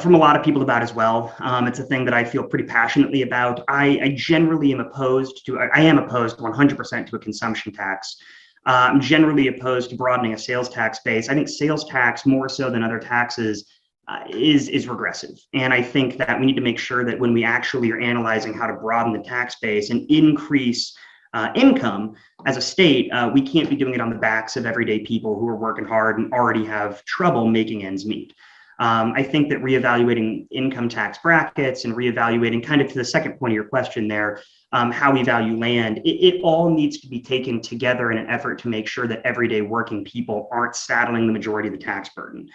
from a lot of people about as well. It's a thing that I feel pretty passionately about. I generally am opposed to, I am opposed 100% to a consumption tax. I'm generally opposed to broadening a sales tax base. I think sales tax, more so than other taxes, is regressive. And I think that we need to make sure that when we actually are analyzing how to broaden the tax base and increase income as a state, we can't be doing it on the backs of everyday people who are working hard and already have trouble making ends meet. I think that reevaluating income tax brackets and reevaluating, kind of to the second point of your question there, how we value land, it all needs to be taken together in an effort to make sure that everyday working people aren't saddling the majority of the tax burden.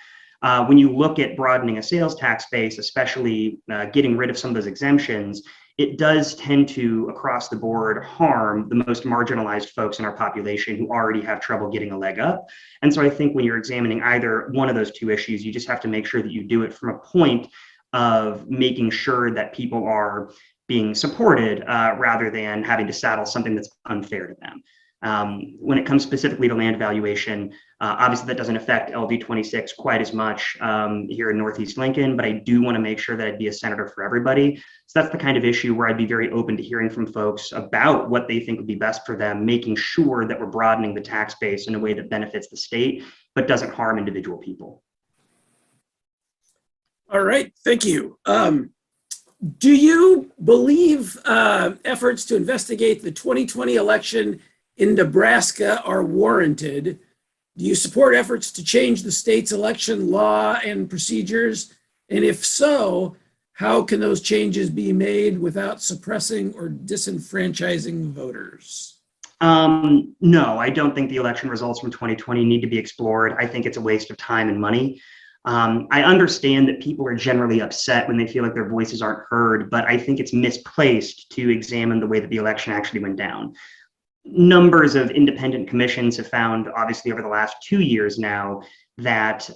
When you look at broadening a sales tax base, especially getting rid of some of those exemptions, it does tend to, across the board, harm the most marginalized folks in our population who already have trouble getting a leg up. And so I think when you're examining either one of those two issues, you just have to make sure that you do it from a point of making sure that people are being supported rather than having to saddle something that's unfair to them. When it comes specifically to land valuation, obviously that doesn't affect LD 26 quite as much here in Northeast Lincoln, but I do want to make sure that I'd be a senator for everybody. So that's the kind of issue where I'd be very open to hearing from folks about what they think would be best for them, making sure that we're broadening the tax base in a way that benefits the state, but doesn't harm individual people. All right, thank you. Do you believe efforts to investigate the 2020 election in Nebraska are warranted? Do you support efforts to change the state's election law and procedures? And if so, how can those changes be made without suppressing or disenfranchising voters? No, I don't think the election results from 2020 need to be explored. I think it's a waste of time and money. I understand that people are generally upset when they feel like their voices aren't heard, but I think it's misplaced to examine the way that the election actually went down. Numbers of independent commissions have found, obviously over the last 2 years now, that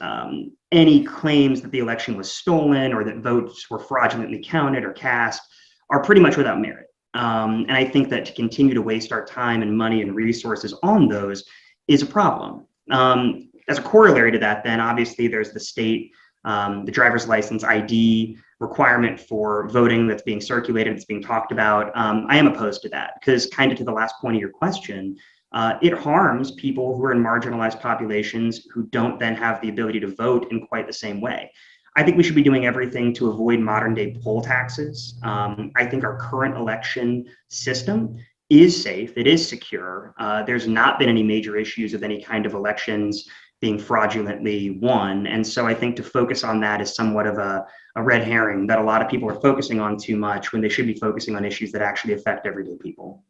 any claims that the election was stolen or that votes were fraudulently counted or cast are pretty much without merit. And I think that to continue to waste our time and money and resources on those is a problem. As a corollary to that, then obviously there's the state, the driver's license ID requirement for voting that's being circulated, that's being talked about. I am opposed to that because, kind of to the last point of your question, it harms people who are in marginalized populations who don't then have the ability to vote in quite the same way. I think we should be doing everything to avoid modern day poll taxes. I think our current election system is safe, it is secure. There's not been any major issues of any kind of elections being fraudulently won. And so I think to focus on that is somewhat of a red herring that a lot of people are focusing on too much when they should be focusing on issues that actually affect everyday people.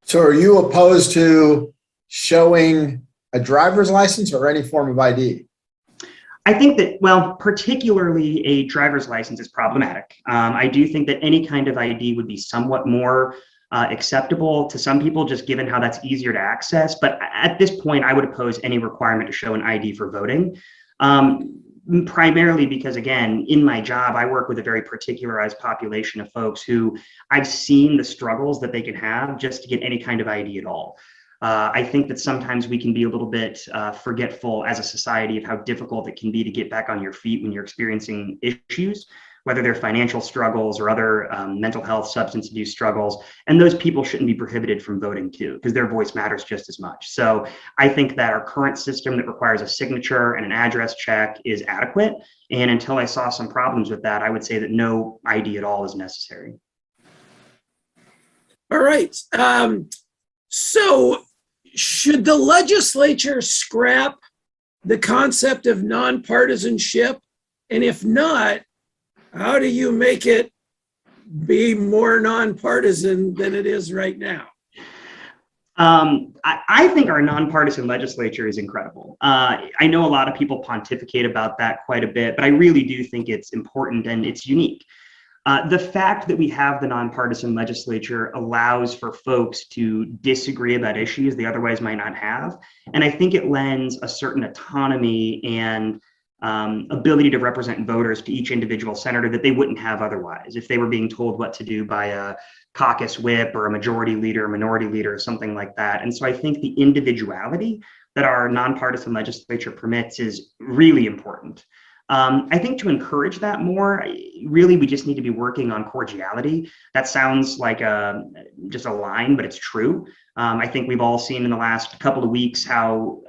So are you opposed to showing a driver's license or any form of ID? I think that, well, particularly a driver's license is problematic. I do think that any kind of ID would be somewhat more acceptable to some people, just given how that's easier to access. But at this point, I would oppose any requirement to show an ID for voting. Primarily because, again, in my job, I work with a very particularized population of folks who I've seen the struggles that they can have just to get any kind of ID at all. I think that sometimes we can be a little bit forgetful as a society of how difficult it can be to get back on your feet when you're experiencing issues, whether they're financial struggles or other mental health, substance abuse struggles. And those people shouldn't be prohibited from voting too, because their voice matters just as much. So I think that our current system that requires a signature and an address check is adequate. And until I saw some problems with that, I would say that no ID at all is necessary. All right. So should the legislature scrap the concept of nonpartisanship? And if not, how do you make it be more nonpartisan than it is right now? I think our nonpartisan legislature is incredible. I know a lot of people pontificate about that quite a bit, but I really do think it's important and it's unique. The fact that we have the nonpartisan legislature allows for folks to disagree about issues they otherwise might not have. And I think it lends a certain autonomy and ability to represent voters to each individual senator that they wouldn't have otherwise if they were being told what to do by a caucus whip or a majority leader, minority leader, or something like that. And so I think the individuality that our nonpartisan legislature permits is really important. I think to encourage that more, really, we just need to be working on cordiality. That sounds like just a line, but it's true. I think we've all seen in the last couple of weeks how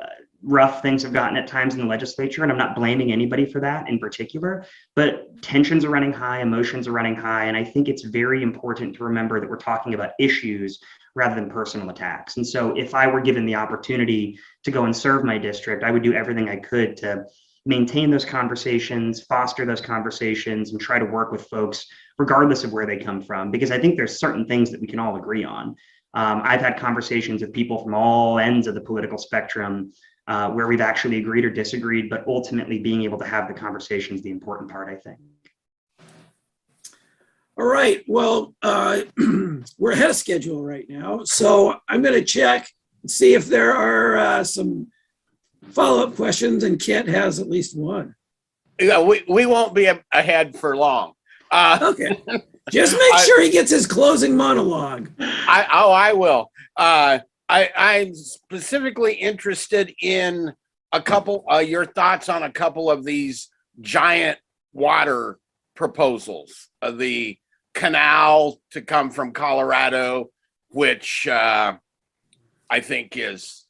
rough things have gotten at times in the legislature, and I'm not blaming anybody for that in particular, but tensions are running high, emotions are running high, and I think it's very important to remember that we're talking about issues rather than personal attacks. And so if I were given the opportunity to go and serve my district, I would do everything I could to maintain those conversations, foster those conversations, and try to work with folks regardless of where they come from, because I think there's certain things that we can all agree on. I've had conversations with people from all ends of the political spectrum where we've actually agreed or disagreed, but ultimately being able to have the conversation is the important part, I think. All right. Well, we're ahead of schedule right now. So I'm going to check and see if there are some follow-up questions, and Kent has at least one. Yeah, we won't be ahead for long. Okay. Just make sure he gets his closing monologue. I will. I'm specifically interested in a couple your thoughts on a couple of these giant water proposals. The canal to come from Colorado, which I think is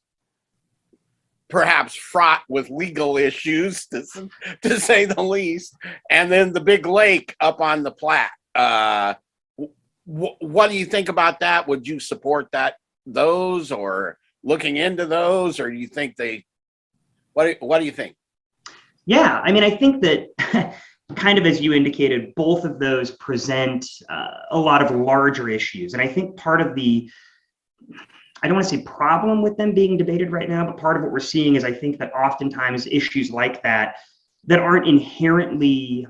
perhaps fraught with legal issues, to say the least, and then the big lake up on the Platte. What do you think about that? Would you support those, or looking into those, or do you think what do you think? Yeah, I mean, I think that kind of as you indicated, both of those present a lot of larger issues. And I think part of I don't want to say problem with them being debated right now, but part of what we're seeing is I think that oftentimes issues like that aren't inherently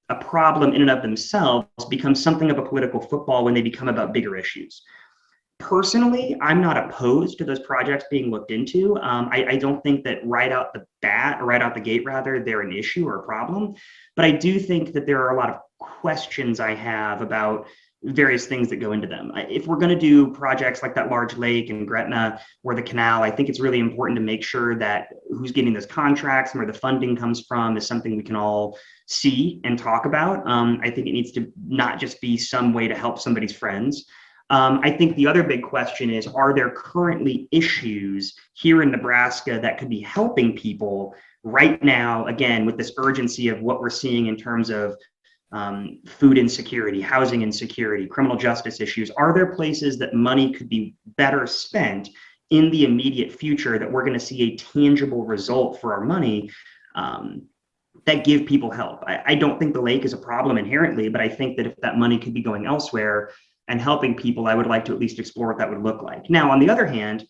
a problem in and of themselves become something of a political football when they become about bigger issues. Personally, I'm not opposed to those projects being looked into. I don't think that right out the gate, they're an issue or a problem. But I do think that there are a lot of questions I have about various things that go into them. If we're going to do projects like that large lake in Gretna or the canal, I think it's really important to make sure that who's getting those contracts and where the funding comes from is something we can all see and talk about. I think it needs to not just be some way to help somebody's friends. I think the other big question is, are there currently issues here in Nebraska that could be helping people right now, again, with this urgency of what we're seeing in terms of food insecurity, housing insecurity, criminal justice issues? Are there places that money could be better spent in the immediate future that we're going to see a tangible result for our money that give people help? I don't think the lake is a problem inherently, but I think that if that money could be going elsewhere and helping people, I would like to at least explore what that would look like. Now, on the other hand,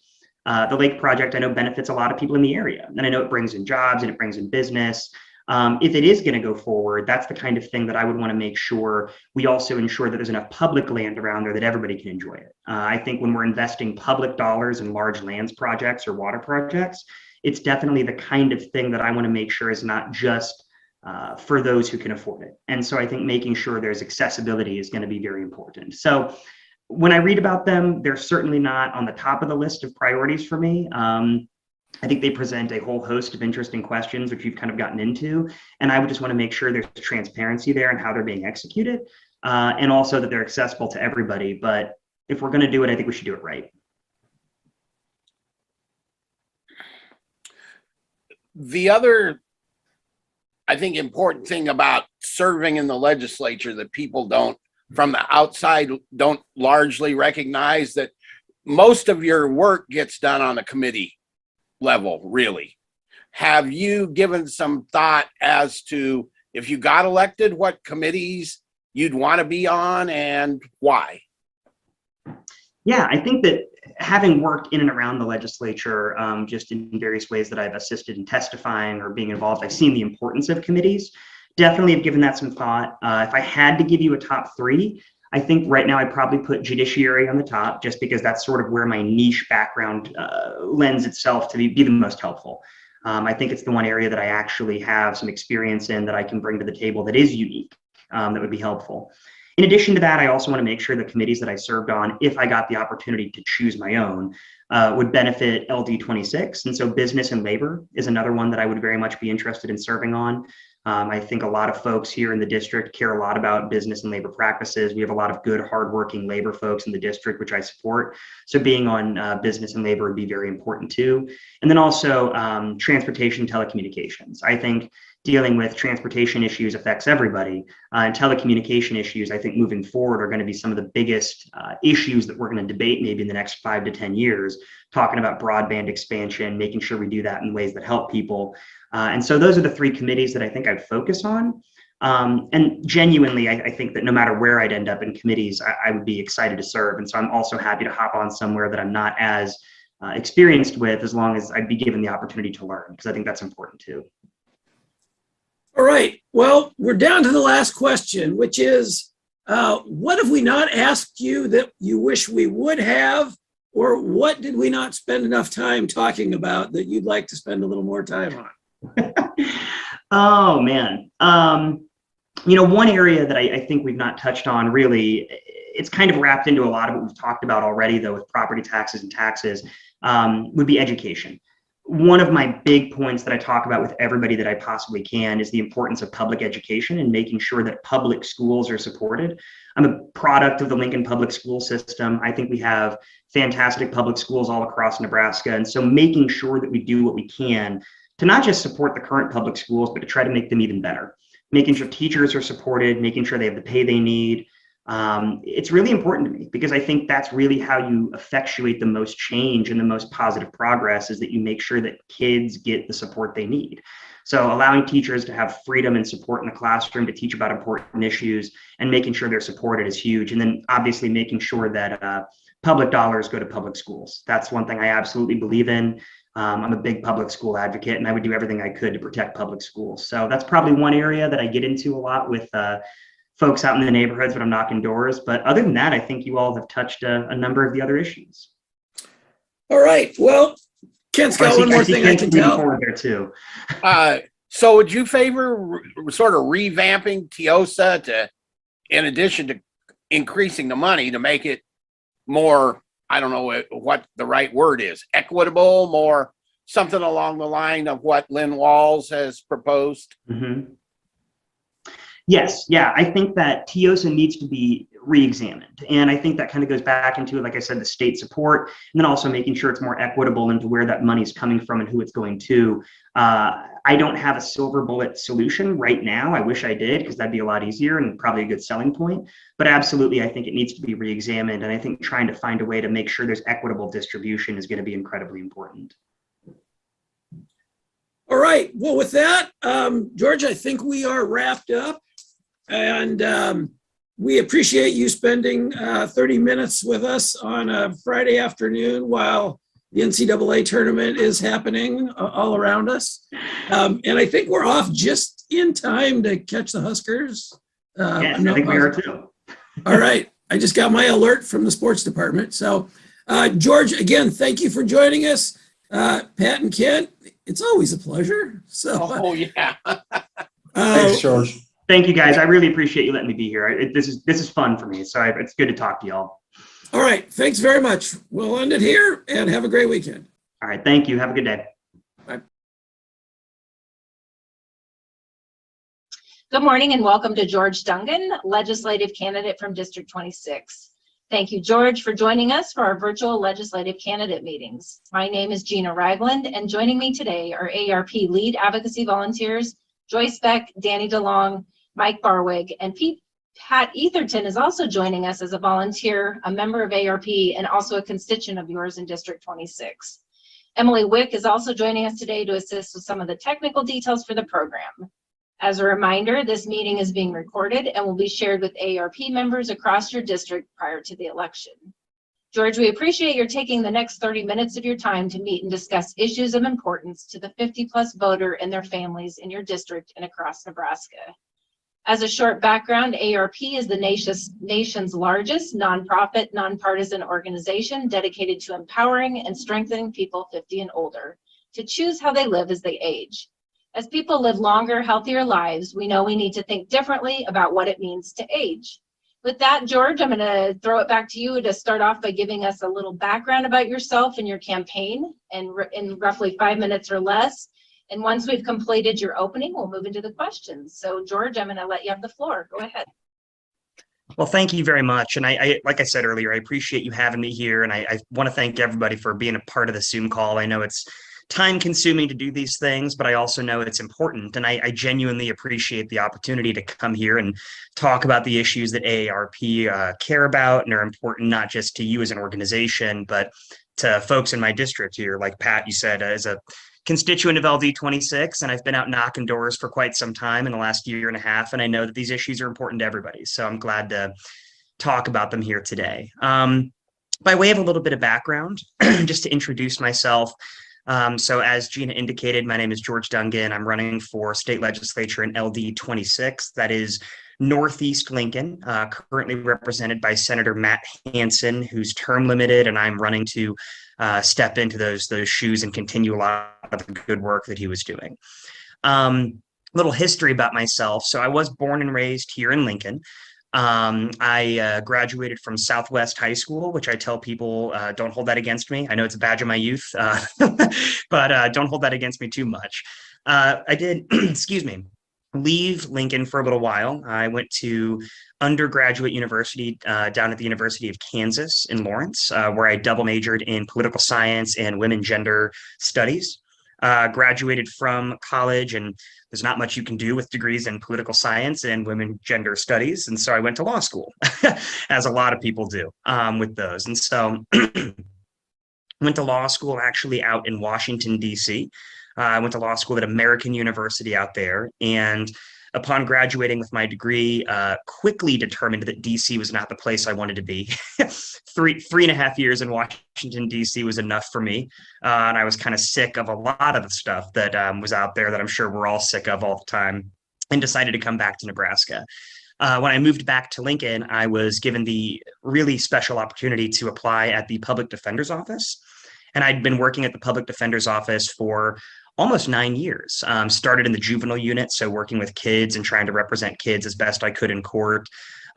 the lake project I know benefits a lot of people in the area, and I know it brings in jobs and it brings in business. If it is going to go forward, that's the kind of thing that I would want to make sure we also ensure that there's enough public land around there that everybody can enjoy it. I think when we're investing public dollars in large lands projects or water projects, it's definitely the kind of thing that I want to make sure is not just for those who can afford it. And so I think making sure there's accessibility is going to be very important. So when I read about them, they're certainly not on the top of the list of priorities for me. I think they present a whole host of interesting questions, which you've kind of gotten into. And I would just want to make sure there's transparency there and how they're being executed, and also that they're accessible to everybody. But if we're going to do it, I think we should do it right. The other, I think, important thing about serving in the legislature that people don't, from the outside, don't largely recognize that most of your work gets done on the committee level, really. Have you given some thought as to, if you got elected, what committees you'd want to be on and why? Yeah, I think that having worked in and around the legislature, just in various ways that I've assisted in testifying or being involved, I've seen the importance of committees. Definitely have given that some thought. If I had to give you a top three, I think right now I'd probably put judiciary on the top, just because that's sort of where my niche background lends itself to be the most helpful. I think it's the one area that I actually have some experience in that I can bring to the table that is unique, that would be helpful. In addition to that, I also want to make sure the committees that I served on, if I got the opportunity to choose my own, would benefit LD 26. And so business and labor is another one that I would very much be interested in serving on. I think a lot of folks here in the district care a lot about business and labor practices. We have a lot of good, hardworking labor folks in the district, which I support. So being on business and labor would be very important too. And then also transportation, telecommunications. I think dealing with transportation issues affects everybody. And telecommunication issues, I think moving forward, are going to be some of the biggest issues that we're going to debate maybe in the next 5 to 10 years, talking about broadband expansion, making sure we do that in ways that help people. And so those are the three committees that I think I'd focus on. And genuinely, I think that no matter where I'd end up in committees, I would be excited to serve. And so I'm also happy to hop on somewhere that I'm not as experienced with, as long as I'd be given the opportunity to learn, because I think that's important too. All right. Well, we're down to the last question, which is, what have we not asked you that you wish we would have, or what did we not spend enough time talking about that you'd like to spend a little more time on? Oh, man. One area that I think we've not touched on really, it's kind of wrapped into a lot of what we've talked about already, though, with property taxes and taxes, would be education. One of my big points that I talk about with everybody that I possibly can is the importance of public education and making sure that public schools are supported. I'm a product of the Lincoln public school system. I think we have fantastic public schools all across Nebraska. And so making sure that we do what we can to not just support the current public schools, but to try to make them even better. Making sure teachers are supported, making sure they have the pay they need. It's really important to me, because I think that's really how you effectuate the most change and the most positive progress, is that you make sure that kids get the support they need. So allowing teachers to have freedom and support in the classroom to teach about important issues and making sure they're supported is huge. And then obviously making sure that public dollars go to public schools. That's one thing I absolutely believe in. I'm a big public school advocate, and I would do everything I could to protect public schools. So that's probably one area that I get into a lot with folks out in the neighborhoods when I'm knocking doors. But other than that, I think you all have touched a number of the other issues. All right. Well, Kent's got one more thing I can tell. Forward there too. So would you favor sort of revamping TIOSA to, in addition to increasing the money, to make it more, I don't know what the right word is, equitable, more something along the line of what Lynn Walls has proposed? Mm-hmm. Yes, yeah, I think that TIOSA needs to be re-examined. And I think that kind of goes back into, like I said, the state support, and then also making sure it's more equitable into where that money is coming from and who it's going to. I don't have a silver bullet solution right now. I wish I did, because that'd be a lot easier and probably a good selling point. But absolutely, I think it needs to be re-examined. And I think trying to find a way to make sure there's equitable distribution is going to be incredibly important. All right. Well, with that, George, I think we are wrapped up. And we appreciate you spending 30 minutes with us on a Friday afternoon while The NCAA tournament is happening all around us. And I think we're off just in time to catch the Huskers. Yes, I'm I not think we are positive. too. All right. I just got my alert from the sports department. So, George, again, thank you for joining us. Pat and Kent, it's always a pleasure. So, Oh, yeah. Thanks, George. Thank you, guys. I really appreciate you letting me be here. This is fun for me, so it's good to talk to y'all. all right. Thanks very much. We'll end it here and have a great weekend. All right, thank you. Have a good day. Good morning and welcome to George Dungan, legislative candidate from District 26. Thank you, George, for joining us for our virtual legislative candidate meetings. My name is Gina Ragland, and joining me today are ARP lead advocacy volunteers, Joyce Beck, Danny DeLong, Mike Barwig, and Pat Etherton is also joining us as a volunteer, a member of ARP, and also a constituent of yours in District 26. Emily Wick is also joining us today to assist with some of the technical details for the program. As a reminder, this meeting is being recorded and will be shared with ARP members across your district prior to the election. George, we appreciate your taking the next 30 minutes of your time to meet and discuss issues of importance to the 50-plus voter and their families in your district and across Nebraska. As a short background, ARP is the nation's largest nonprofit, nonpartisan organization dedicated to empowering and strengthening people 50 and older to choose how they live as they age. As people live longer, healthier lives, we know we need to think differently about what it means to age. With that, George, I'm going to throw it back to you to start off by giving us a little background about yourself and your campaign in roughly 5 minutes or less. And once we've completed your opening, we'll move into the questions. So, George, I'm going to let you have the floor. Go ahead. Well, thank you very much. And I like I said earlier, I appreciate you having me here. And I want to thank everybody for being a part of the Zoom call. I know it's time consuming to do these things, but I also know it's important. And I genuinely appreciate the opportunity to come here and talk about the issues that AARP care about and are important, not just to you as an organization, but to folks in my district here. Like Pat, you said, as a constituent of LD 26, and I've been out knocking doors for quite some time in the last year and a half. And I know that these issues are important to everybody. So I'm glad to talk about them here today. By way of a little bit of background, just to introduce myself. So as Gina indicated, my name is George Dungan. I'm running for state legislature in LD 26. That is Northeast Lincoln, currently represented by Senator Matt Hansen, who's term limited, and I'm running to step into those shoes and continue a lot of the good work that he was doing. Little history about myself. So I was born and raised here in Lincoln. I graduated from Southwest High School, which I tell people don't hold that against me. I know it's a badge of my youth, but don't hold that against me too much. I did, excuse me, leave Lincoln for a little while. I went to undergraduate university down at the University of Kansas in Lawrence, where I double majored in political science and women gender studies. Graduated from college, and there's not much you can do with degrees in political science and women gender studies. And so I went to law school, as a lot of people do with those. And so went to law school actually out in Washington, D.C. I went to law school at American University out there. And upon graduating with my degree, quickly determined that DC was not the place I wanted to be. Three and a half years in Washington, DC was enough for me. And I was kind of sick of a lot of the stuff that was out there that I'm sure we're all sick of all the time, and decided to come back to Nebraska. When I moved back to Lincoln, I was given the really special opportunity to apply at the Public Defender's Office. And I'd been working at the Public Defender's Office for almost 9 years. Started in the juvenile unit, so working with kids and trying to represent kids as best I could in court,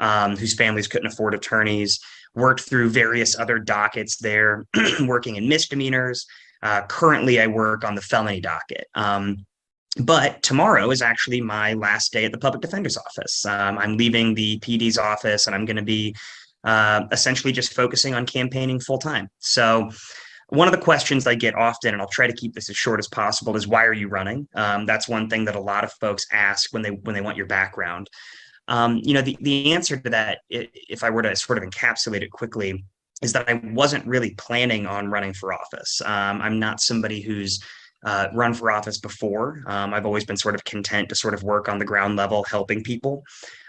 whose families couldn't afford attorneys. Worked through various other dockets there, working in misdemeanors. Currently, I work on the felony docket. But tomorrow is actually my last day at the Public Defender's Office. I'm leaving the PD's office, and I'm going to be essentially just focusing on campaigning full time. So one of the questions I get often, and I'll try to keep this as short as possible, is why are you running? That's one thing that a lot of folks ask when they want your background. The answer to that, if I were to sort of encapsulate it quickly, is that I wasn't really planning on running for office. I'm not somebody who's run for office before. I've always been sort of content to sort of work on the ground level, helping people.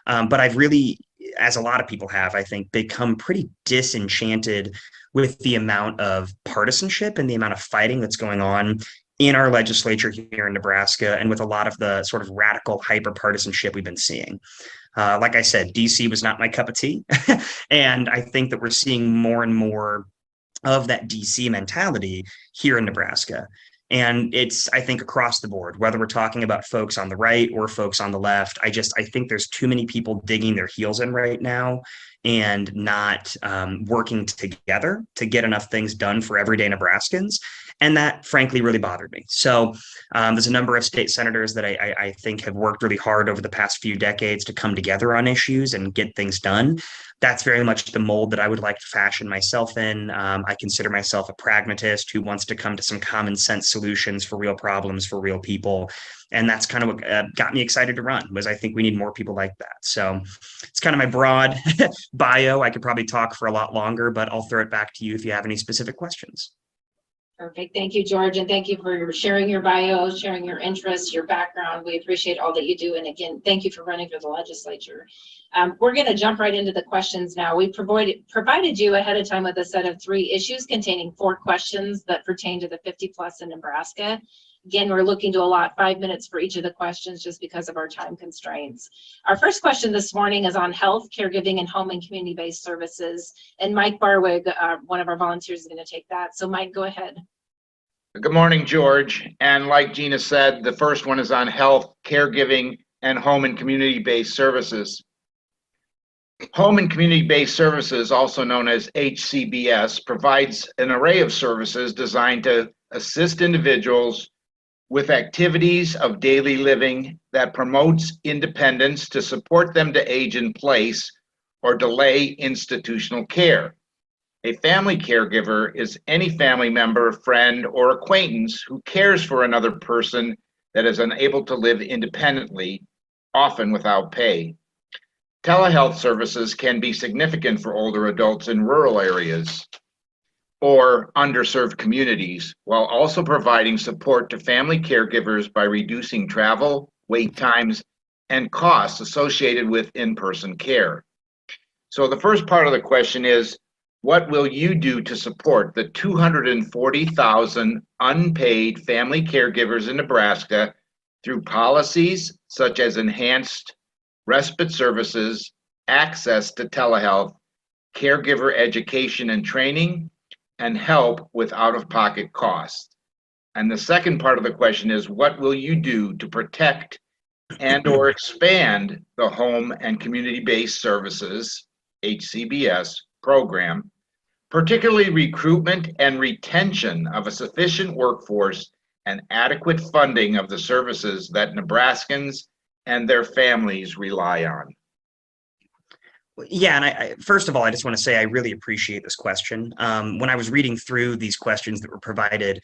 But I've really as a lot of people have, I think, become pretty disenchanted with the amount of partisanship and the amount of fighting that's going on in our legislature here in Nebraska, and with a lot of the sort of radical hyper partisanship we've been seeing. Like I said, DC was not my cup of tea. And I think that we're seeing more and more of that DC mentality here in Nebraska. And it's, I think, across the board, whether we're talking about folks on the right or folks on the left, I think there's too many people digging their heels in right now and not working together to get enough things done for everyday Nebraskans. And that, frankly, really bothered me. So there's a number of state senators that I think have worked really hard over the past few decades to come together on issues and get things done. That's very much the mold that I would like to fashion myself in. I consider myself a pragmatist who wants to come to some common sense solutions for real problems for real people. And that's kind of what got me excited to run, was I think we need more people like that. So it's kind of my broad bio. I could probably talk for a lot longer, but I'll throw it back to you if you have any specific questions. Perfect. Thank you, George. And thank you for sharing your bio, sharing your interests, your background. We appreciate all that you do. And again, thank you for running for the legislature. We're going to jump right into the questions now. We provided you ahead of time with a set of 3 issues containing 4 questions that pertain to the 50 plus in Nebraska. Again, we're looking to allot 5 minutes for each of the questions just because of our time constraints. Our first question this morning is on health, caregiving, and home and community-based services. And Mike Barwig, one of our volunteers, is going to take that. So Mike, go ahead. Good morning, George. And like Gina said, the first one is on health, caregiving, and home and community-based services. Home and community-based services, also known as HCBS, provides an array of services designed to assist individuals with activities of daily living that promotes independence to support them to age in place or delay institutional care. A family caregiver is any family member, friend, or acquaintance who cares for another person that is unable to live independently, often without pay. Telehealth services can be significant for older adults in rural areas or underserved communities, while also providing support to family caregivers by reducing travel, wait times, and costs associated with in-person care. So the first part of the question is, what will you do to support the 240,000 unpaid family caregivers in Nebraska through policies such as enhanced respite services, access to telehealth, caregiver education and training, and help with out-of-pocket costs? And the second part of the question is, what will you do to protect and or expand the home and community-based services, HCBS, program, particularly recruitment and retention of a sufficient workforce and adequate funding of the services that Nebraskans and their families rely on? Yeah, and I first of all, I just want to say I really appreciate this question. When I was reading through these questions that were provided,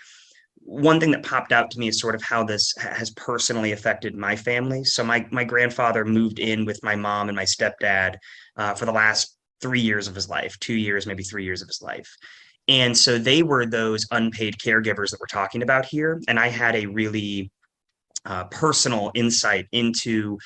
one thing that popped out to me is sort of how this has personally affected my family. So my grandfather moved in with my mom and my stepdad for the last 3 years of his life, 2 years, maybe 3 years of his life. And so they were those unpaid caregivers that we're talking about here. And I had a really personal insight into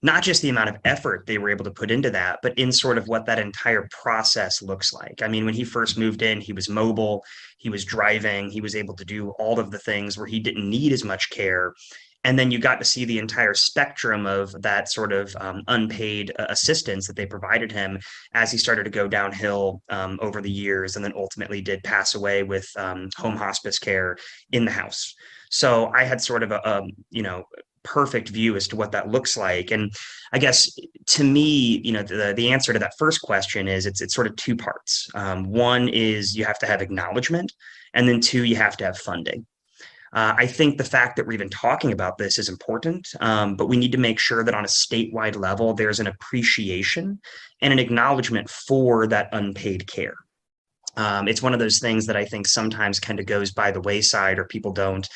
not just the amount of effort they were able to put into that, but in sort of what that entire process looks like. I mean, when he first moved in, he was mobile, he was driving, he was able to do all of the things where he didn't need as much care. And then you got to see the entire spectrum of that sort of unpaid assistance that they provided him as he started to go downhill over the years, and then ultimately did pass away with home hospice care in the house. So I had sort of a perfect view as to what that looks like. And I guess to me, the answer to that first question is it's sort of 2 parts. One is you have to have acknowledgement, and then 2, you have to have funding. I think the fact that we're even talking about this is important, but we need to make sure that on a statewide level, there's an appreciation and an acknowledgement for that unpaid care. It's one of those things that I think sometimes kind of goes by the wayside, or people don't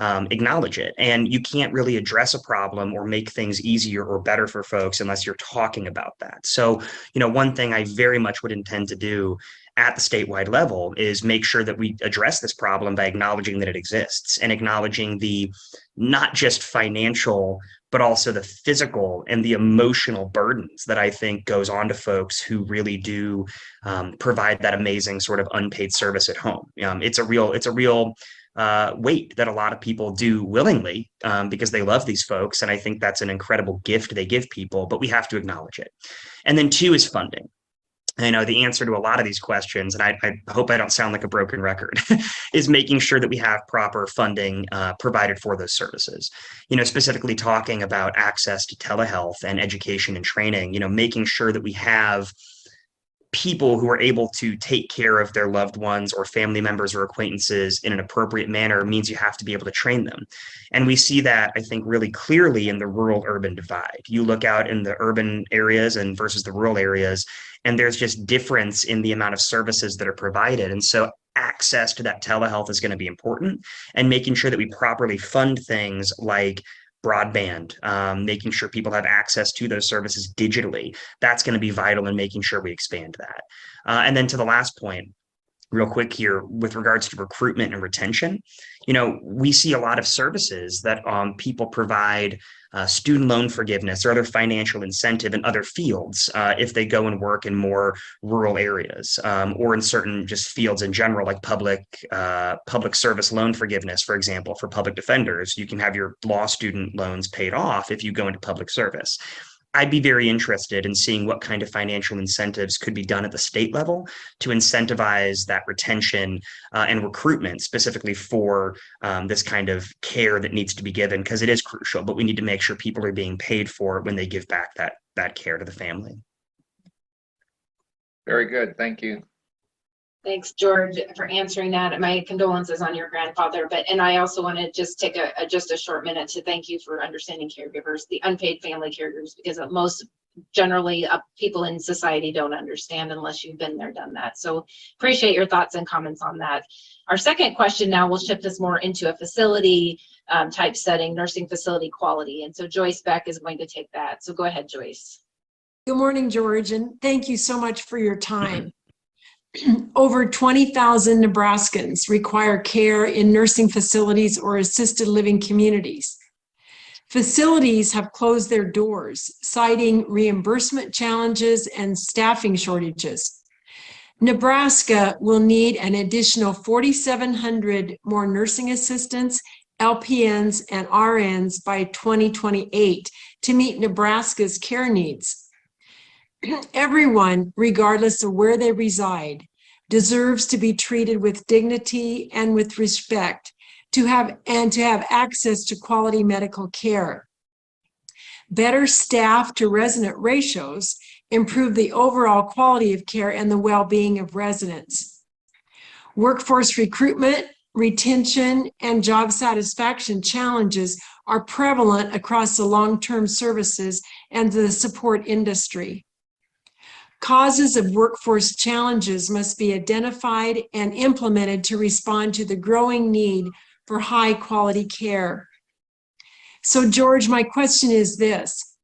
acknowledge it. And you can't really address a problem or make things easier or better for folks unless you're talking about that. So, one thing I very much would intend to do at the statewide level is make sure that we address this problem by acknowledging that it exists and acknowledging the not just financial but also the physical and the emotional burdens that I think goes on to folks who really do provide that amazing sort of unpaid service at home. It's a real weight that a lot of people do willingly because they love these folks. And I think that's an incredible gift they give people, but we have to acknowledge it. And then two is funding. I know the answer to a lot of these questions, and I hope I don't sound like a broken record, is making sure that we have proper funding provided for those services. Specifically talking about access to telehealth and education and training, making sure that we have people who are able to take care of their loved ones or family members or acquaintances in an appropriate manner means you have to be able to train them. And we see that, I think, really clearly in the rural urban divide. You look out in the urban areas and versus the rural areas, and there's just difference in the amount of services that are provided. And so access to that telehealth is going to be important, and making sure that we properly fund things like broadband, making sure people have access to those services digitally. That's going to be vital in making sure we expand that. And then to the last point, real quick here, with regards to recruitment and retention, we see a lot of services that people provide student loan forgiveness or other financial incentive in other fields if they go and work in more rural areas or in certain just fields in general, like public service loan forgiveness, for example, for public defenders. You can have your law student loans paid off if you go into public service. I'd be very interested in seeing what kind of financial incentives could be done at the state level to incentivize that retention and recruitment specifically for this kind of care that needs to be given, because it is crucial, but we need to make sure people are being paid for it when they give back that care to the family. Very good. Thank you. Thanks, George, for answering that. My condolences on your grandfather. And I also want to just take just a short minute to thank you for understanding caregivers, the unpaid family caregivers, because most generally people in society don't understand unless you've been there, done that. So appreciate your thoughts and comments on that. Our second question now will shift us more into a facility type setting, nursing facility quality. And so Joyce Beck is going to take that. So go ahead, Joyce. Good morning, George, and thank you so much for your time. Over 20,000 Nebraskans require care in nursing facilities or assisted living communities. Facilities have closed their doors, citing reimbursement challenges and staffing shortages. Nebraska will need an additional 4,700 more nursing assistants, LPNs, and RNs by 2028 to meet Nebraska's care needs. Everyone, regardless of where they reside, deserves to be treated with dignity and with respect, to have access to quality medical care. Better staff to resident ratios improve the overall quality of care and the well-being of residents. Workforce recruitment, retention, and job satisfaction challenges are prevalent across the long-term services and the support industry. Causes of workforce challenges must be identified and implemented to respond to the growing need for high quality care. So, George, my question is this: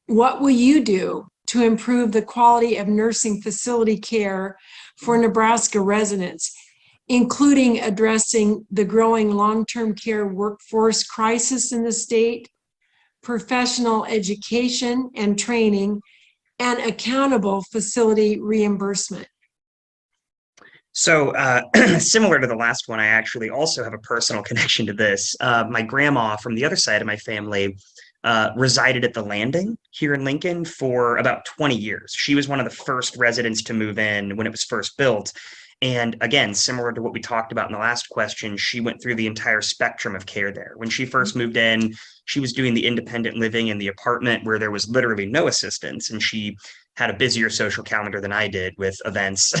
what will you do to improve the quality of nursing facility care for Nebraska residents, including addressing the growing long-term care workforce crisis in the state, professional education and training, and accountable facility reimbursement? So similar to the last one, I actually also have a personal connection to this. My grandma from the other side of my family resided at the Landing here in Lincoln for about 20 years. She was one of the first residents to move in when it was first built. And again, similar to what we talked about in the last question, she went through the entire spectrum of care there. When she first moved in, she was doing the independent living in the apartment where there was literally no assistance. And she had a busier social calendar than I did with events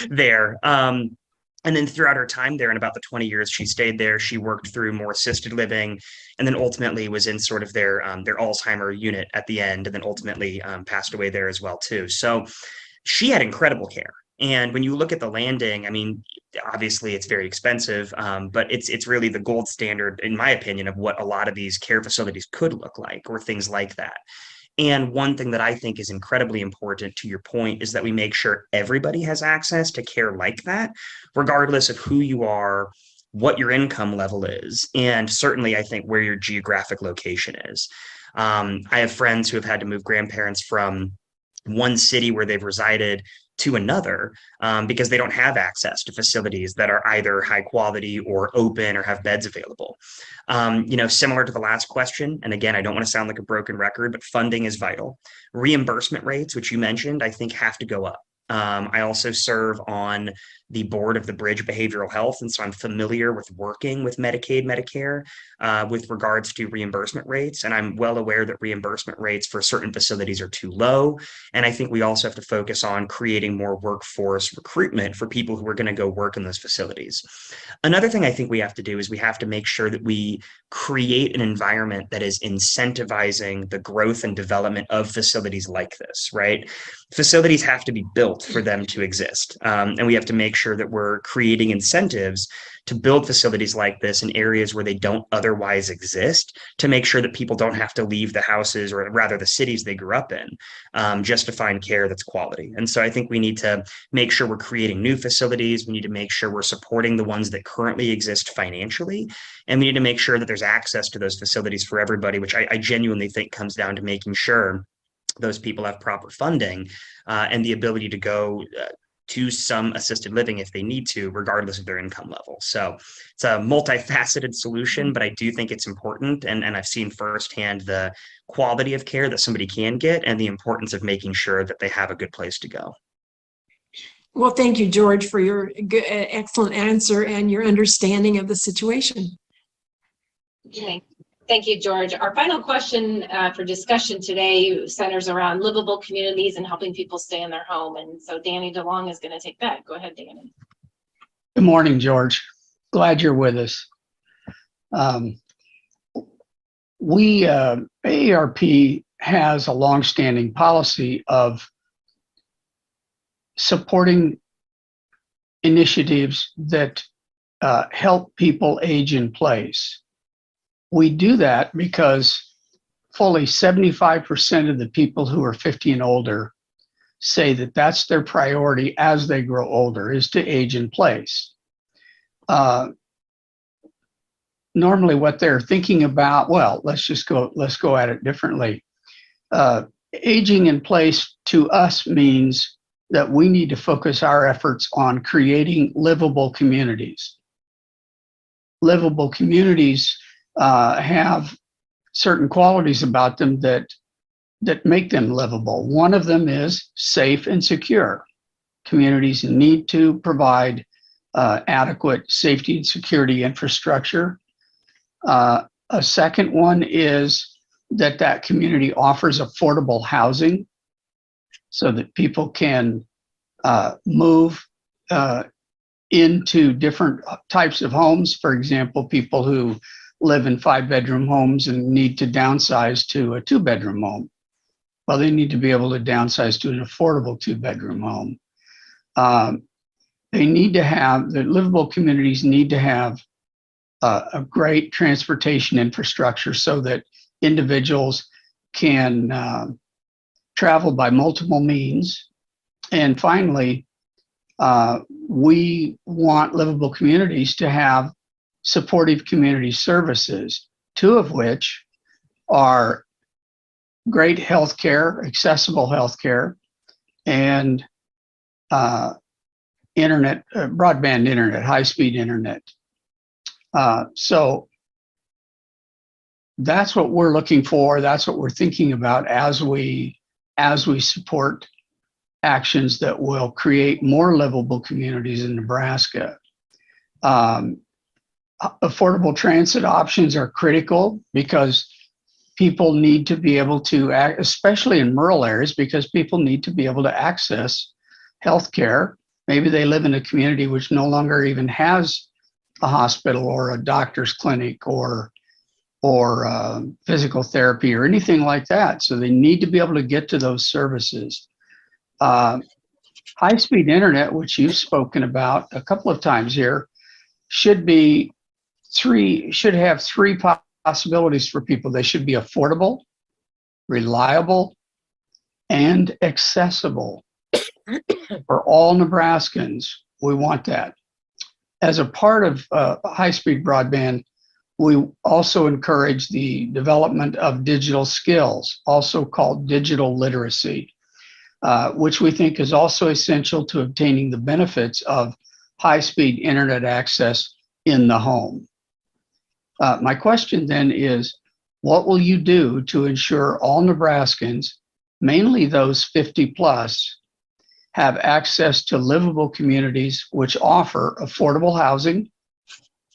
there. And then throughout her time there, in about the 20 years she stayed there, she worked through more assisted living, and then ultimately was in sort of their Alzheimer unit at the end, and then ultimately passed away there as well too. So she had incredible care. And when you look at the Landing, I mean, obviously it's very expensive, but it's really the gold standard, in my opinion, of what a lot of these care facilities could look like, or things like that. And one thing that I think is incredibly important, to your point, is that we make sure everybody has access to care like that, regardless of who you are, what your income level is, and certainly I think where your geographic location is. I have friends who have had to move grandparents from one city where they've resided to another because they don't have access to facilities that are either high quality or open or have beds available. Similar to the last question, and again, I don't want to sound like a broken record, but funding is vital. Reimbursement rates, which you mentioned, I think have to go up. I also serve on the board of the Bridge Behavioral Health, and so I'm familiar with working with Medicaid, Medicare with regards to reimbursement rates. And I'm well aware that reimbursement rates for certain facilities are too low. And I think we also have to focus on creating more workforce recruitment for people who are going to go work in those facilities. Another thing I think we have to do is we have to make sure that we create an environment that is incentivizing the growth and development of facilities like this, right? Facilities have to be built for them to exist. And we have to make sure that we're creating incentives to build facilities like this in areas where they don't otherwise exist, to make sure that people don't have to leave the houses, or rather the cities they grew up in, just to find care that's quality. And so I think we need to make sure we're creating new facilities. We need to make sure we're supporting the ones that currently exist financially. And we need to make sure that there's access to those facilities for everybody, which I genuinely think comes down to making sure those people have proper funding and the ability to go to some assisted living if they need to, regardless of their income level. So it's a multifaceted solution, but I do think it's important. And I've seen firsthand the quality of care that somebody can get and the importance of making sure that they have a good place to go. Well, thank you, George, for your excellent answer and your understanding of the situation. Okay. Thank you, George. Our final question for discussion today centers around livable communities and helping people stay in their home. And so Danny DeLong is going to take that. Go ahead, Danny. Good morning, George. Glad you're with us. AARP has a longstanding policy of supporting initiatives that help people age in place. We do that because fully 75% of the people who are 50 and older say that that's their priority as they grow older, is to age in place. Normally what they're thinking about, well, let's go at it differently. Aging in place to us means that we need to focus our efforts on creating livable communities. Livable communities have certain qualities about them that make them livable. One of them is safe and secure. Communities need to provide adequate safety and security infrastructure. A second one is that community offers affordable housing so that people can move into different types of homes. For example, people who live in 5-bedroom homes and need to downsize to a 2-bedroom home. Well, they need to be able to downsize to an affordable 2-bedroom home. The livable communities need to have a great transportation infrastructure so that individuals can travel by multiple means. And finally, we want livable communities to have supportive community services, two of which are great healthcare, accessible healthcare, and internet, broadband internet, high-speed internet. So that's what we're looking for. That's what we're thinking about as we support actions that will create more livable communities in Nebraska. Affordable transit options are critical because people need to be able to, especially in rural areas, because people need to be able to access healthcare. Maybe they live in a community which no longer even has a hospital or a doctor's clinic or physical therapy or anything like that. So they need to be able to get to those services. High-speed internet, which you've spoken about a couple of times here, should have three possibilities for people. They should be affordable, reliable, and accessible for all Nebraskans. We want that. as a part of high-speed broadband, we also encourage the development of digital skills, also called digital literacy, which we think is also essential to obtaining the benefits of high-speed internet access in the home. My question then is, what will you do to ensure all Nebraskans, mainly those 50 plus, have access to livable communities which offer affordable housing,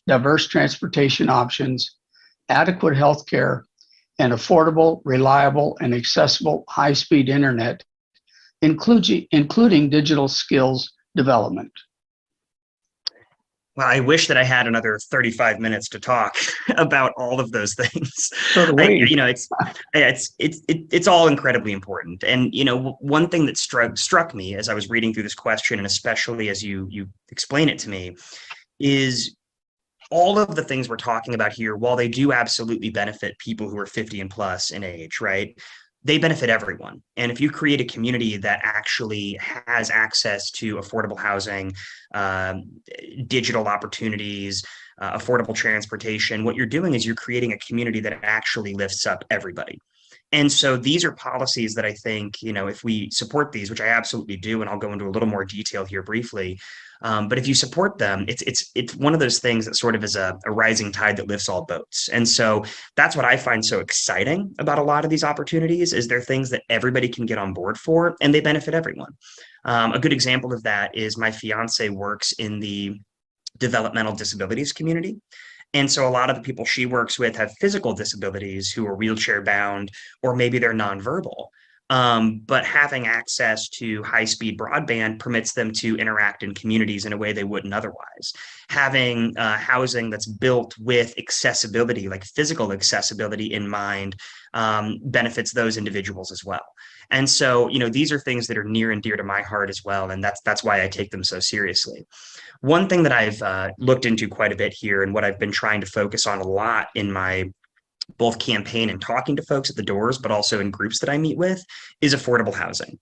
diverse transportation options, adequate health care, and affordable, reliable, and accessible high-speed internet, including digital skills development? Well, I wish that I had another 35 minutes to talk about all of those things. So do we. It's all incredibly important. And, one thing that struck me as I was reading through this question, and especially as you explain it to me, is all of the things we're talking about here, while they do absolutely benefit people who are 50 and plus in age, right? They benefit everyone. And if you create a community that actually has access to affordable housing, digital opportunities, affordable transportation, what you're doing is you're creating a community that actually lifts up everybody. And so these are policies that I think, if we support these, which I absolutely do, and I'll go into a little more detail here briefly, but if you support them, it's one of those things that sort of is a rising tide that lifts all boats. And so that's what I find so exciting about a lot of these opportunities is they're things that everybody can get on board for, and they benefit everyone. A good example of that is my fiance works in the developmental disabilities community. And so a lot of the people she works with have physical disabilities who are wheelchair bound, or maybe they're nonverbal. But having access to high-speed broadband permits them to interact in communities in a way they wouldn't otherwise. Having housing that's built with accessibility, like physical accessibility in mind, benefits those individuals as well. And so, these are things that are near and dear to my heart as well. And that's why I take them so seriously. One thing that I've looked into quite a bit here, and what I've been trying to focus on a lot in my both campaign and talking to folks at the doors, but also in groups that I meet with, is affordable housing.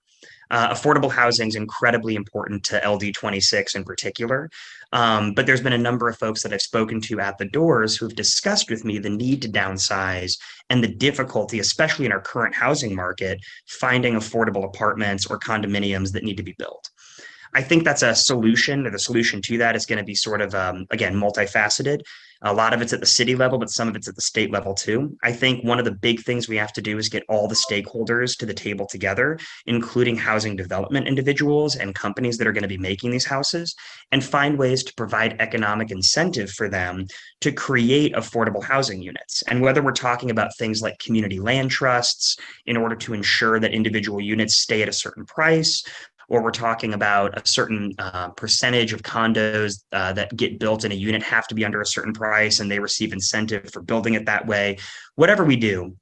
Affordable housing is incredibly important to LD26 in particular. But there's been a number of folks that I've spoken to at the doors who have discussed with me the need to downsize and the difficulty, especially in our current housing market, finding affordable apartments or condominiums that need to be built. I think that's a solution, or the solution to that is going to be sort of, again, multifaceted. A lot of it's at the city level, but some of it's at the state level too. I think one of the big things we have to do is get all the stakeholders to the table together, including housing development individuals and companies that are going to be making these houses, and find ways to provide economic incentive for them to create affordable housing units. And whether we're talking about things like community land trusts in order to ensure that individual units stay at a certain price, or we're talking about a certain percentage of condos that get built in a unit have to be under a certain price and they receive incentive for building it that way. Whatever we do,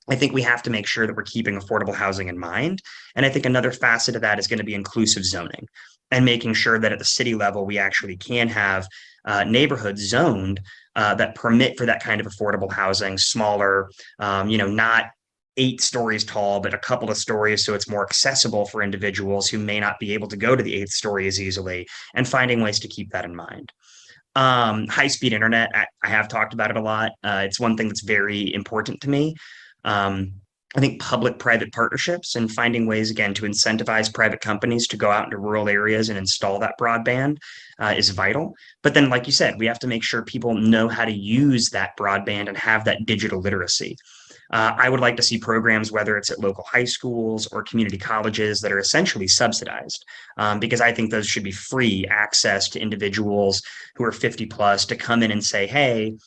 I think we have to make sure that we're keeping affordable housing in mind. And I think another facet of that is going to be inclusive zoning and making sure that at the city level, we actually can have neighborhoods zoned that permit for that kind of affordable housing, smaller, not 8 stories tall, but a couple of stories, so it's more accessible for individuals who may not be able to go to the 8th story as easily, and finding ways to keep that in mind. High-speed internet, I have talked about it a lot. It's one thing that's very important to me. I think public-private partnerships and finding ways, again, to incentivize private companies to go out into rural areas and install that broadband is vital. But then, like you said, we have to make sure people know how to use that broadband and have that digital literacy. I would like to see programs, whether it's at local high schools or community colleges, that are essentially subsidized, because I think those should be free access to individuals who are 50 plus to come in and say, hey,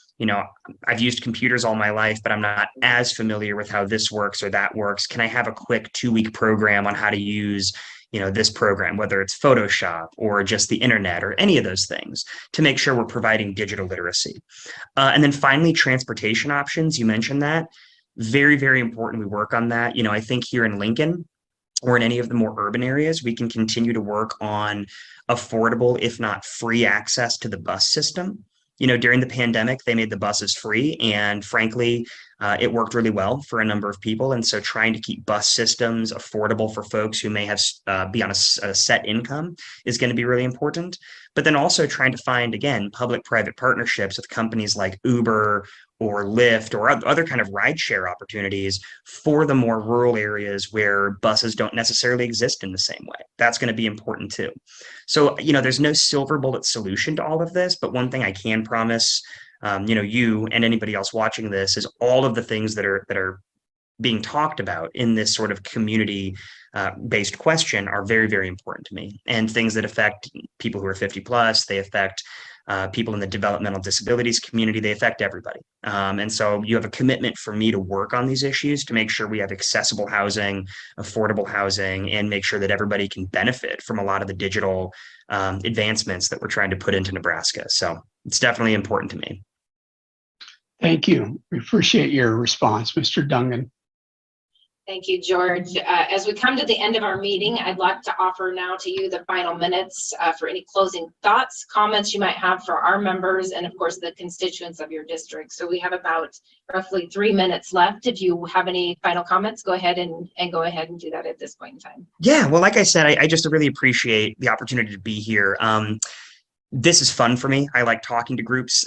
I've used computers all my life, but I'm not as familiar with how this works or that works. Can I have a quick 2-week program on how to use this program, whether it's Photoshop or just the internet or any of those things, to make sure we're providing digital literacy. And then finally, transportation options. You mentioned that. Very, very important we work on that. I think here in Lincoln or in any of the more urban areas, we can continue to work on affordable, if not free, access to the bus system. During the pandemic, they made the buses free. And frankly, it worked really well for a number of people. And so trying to keep bus systems affordable for folks who may have be on a set income is going to be really important. But then also trying to find, again, public-private partnerships with companies like Uber or Lyft or other kind of rideshare opportunities for the more rural areas where buses don't necessarily exist in the same way. That's going to be important too. So, there's no silver bullet solution to all of this, but one thing I can promise, you and anybody else watching this is all of the things that are being talked about in this sort of community based question are very, very important to me, and things that affect people who are 50 plus, they affect people in the developmental disabilities community, they affect everybody. And so you have a commitment for me to work on these issues to make sure we have accessible housing, affordable housing, and make sure that everybody can benefit from a lot of the digital advancements that we're trying to put into Nebraska. So it's definitely important to me. Thank you. We appreciate your response, Mr. Dungan. Thank you, George. As we come to the end of our meeting, I'd like to offer now to you the final minutes for any closing thoughts, comments you might have for our members, and of course, the constituents of your district. So we have about roughly 3 minutes left. If you have any final comments, go ahead and go ahead and do that at this point in time. Yeah, well, like I said, I just really appreciate the opportunity to be here. This is fun for me. I like talking to groups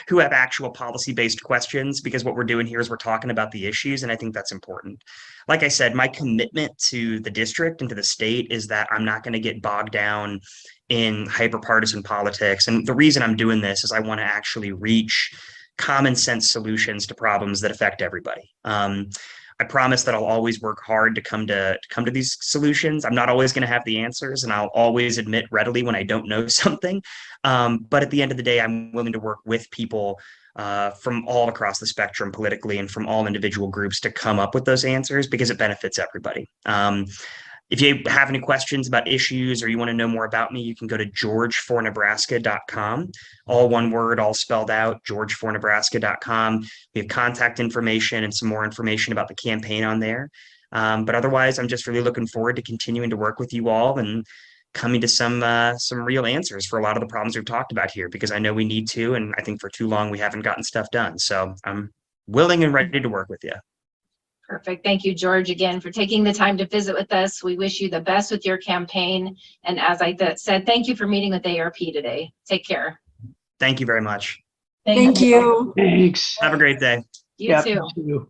who have actual policy-based questions, because what we're doing here is we're talking about the issues, and I think that's important. Like I said, my commitment to the district and to the state is that I'm not going to get bogged down in hyper-partisan politics. And the reason I'm doing this is I want to actually reach common sense solutions to problems that affect everybody. I promise that I'll always work hard to come to these solutions. I'm not always going to have the answers, and I'll always admit readily when I don't know something. But at the end of the day, I'm willing to work with people from all across the spectrum politically and from all individual groups to come up with those answers, because it benefits everybody. If you have any questions about issues or you want to know more about me, you can go to georgefornebraska.com. All one word, all spelled out, georgefornebraska.com. We have contact information and some more information about the campaign on there. But otherwise, I'm just really looking forward to continuing to work with you all and coming to some real answers for a lot of the problems we've talked about here, because I know we need to, and I think for too long we haven't gotten stuff done. So I'm willing and ready to work with you. Perfect. Thank you, George, again, for taking the time to visit with us. We wish you the best with your campaign. And as I said, thank you for meeting with ARP today. Take care. Thank you very much. Thank you. Thanks. Have a great day. You too. You too.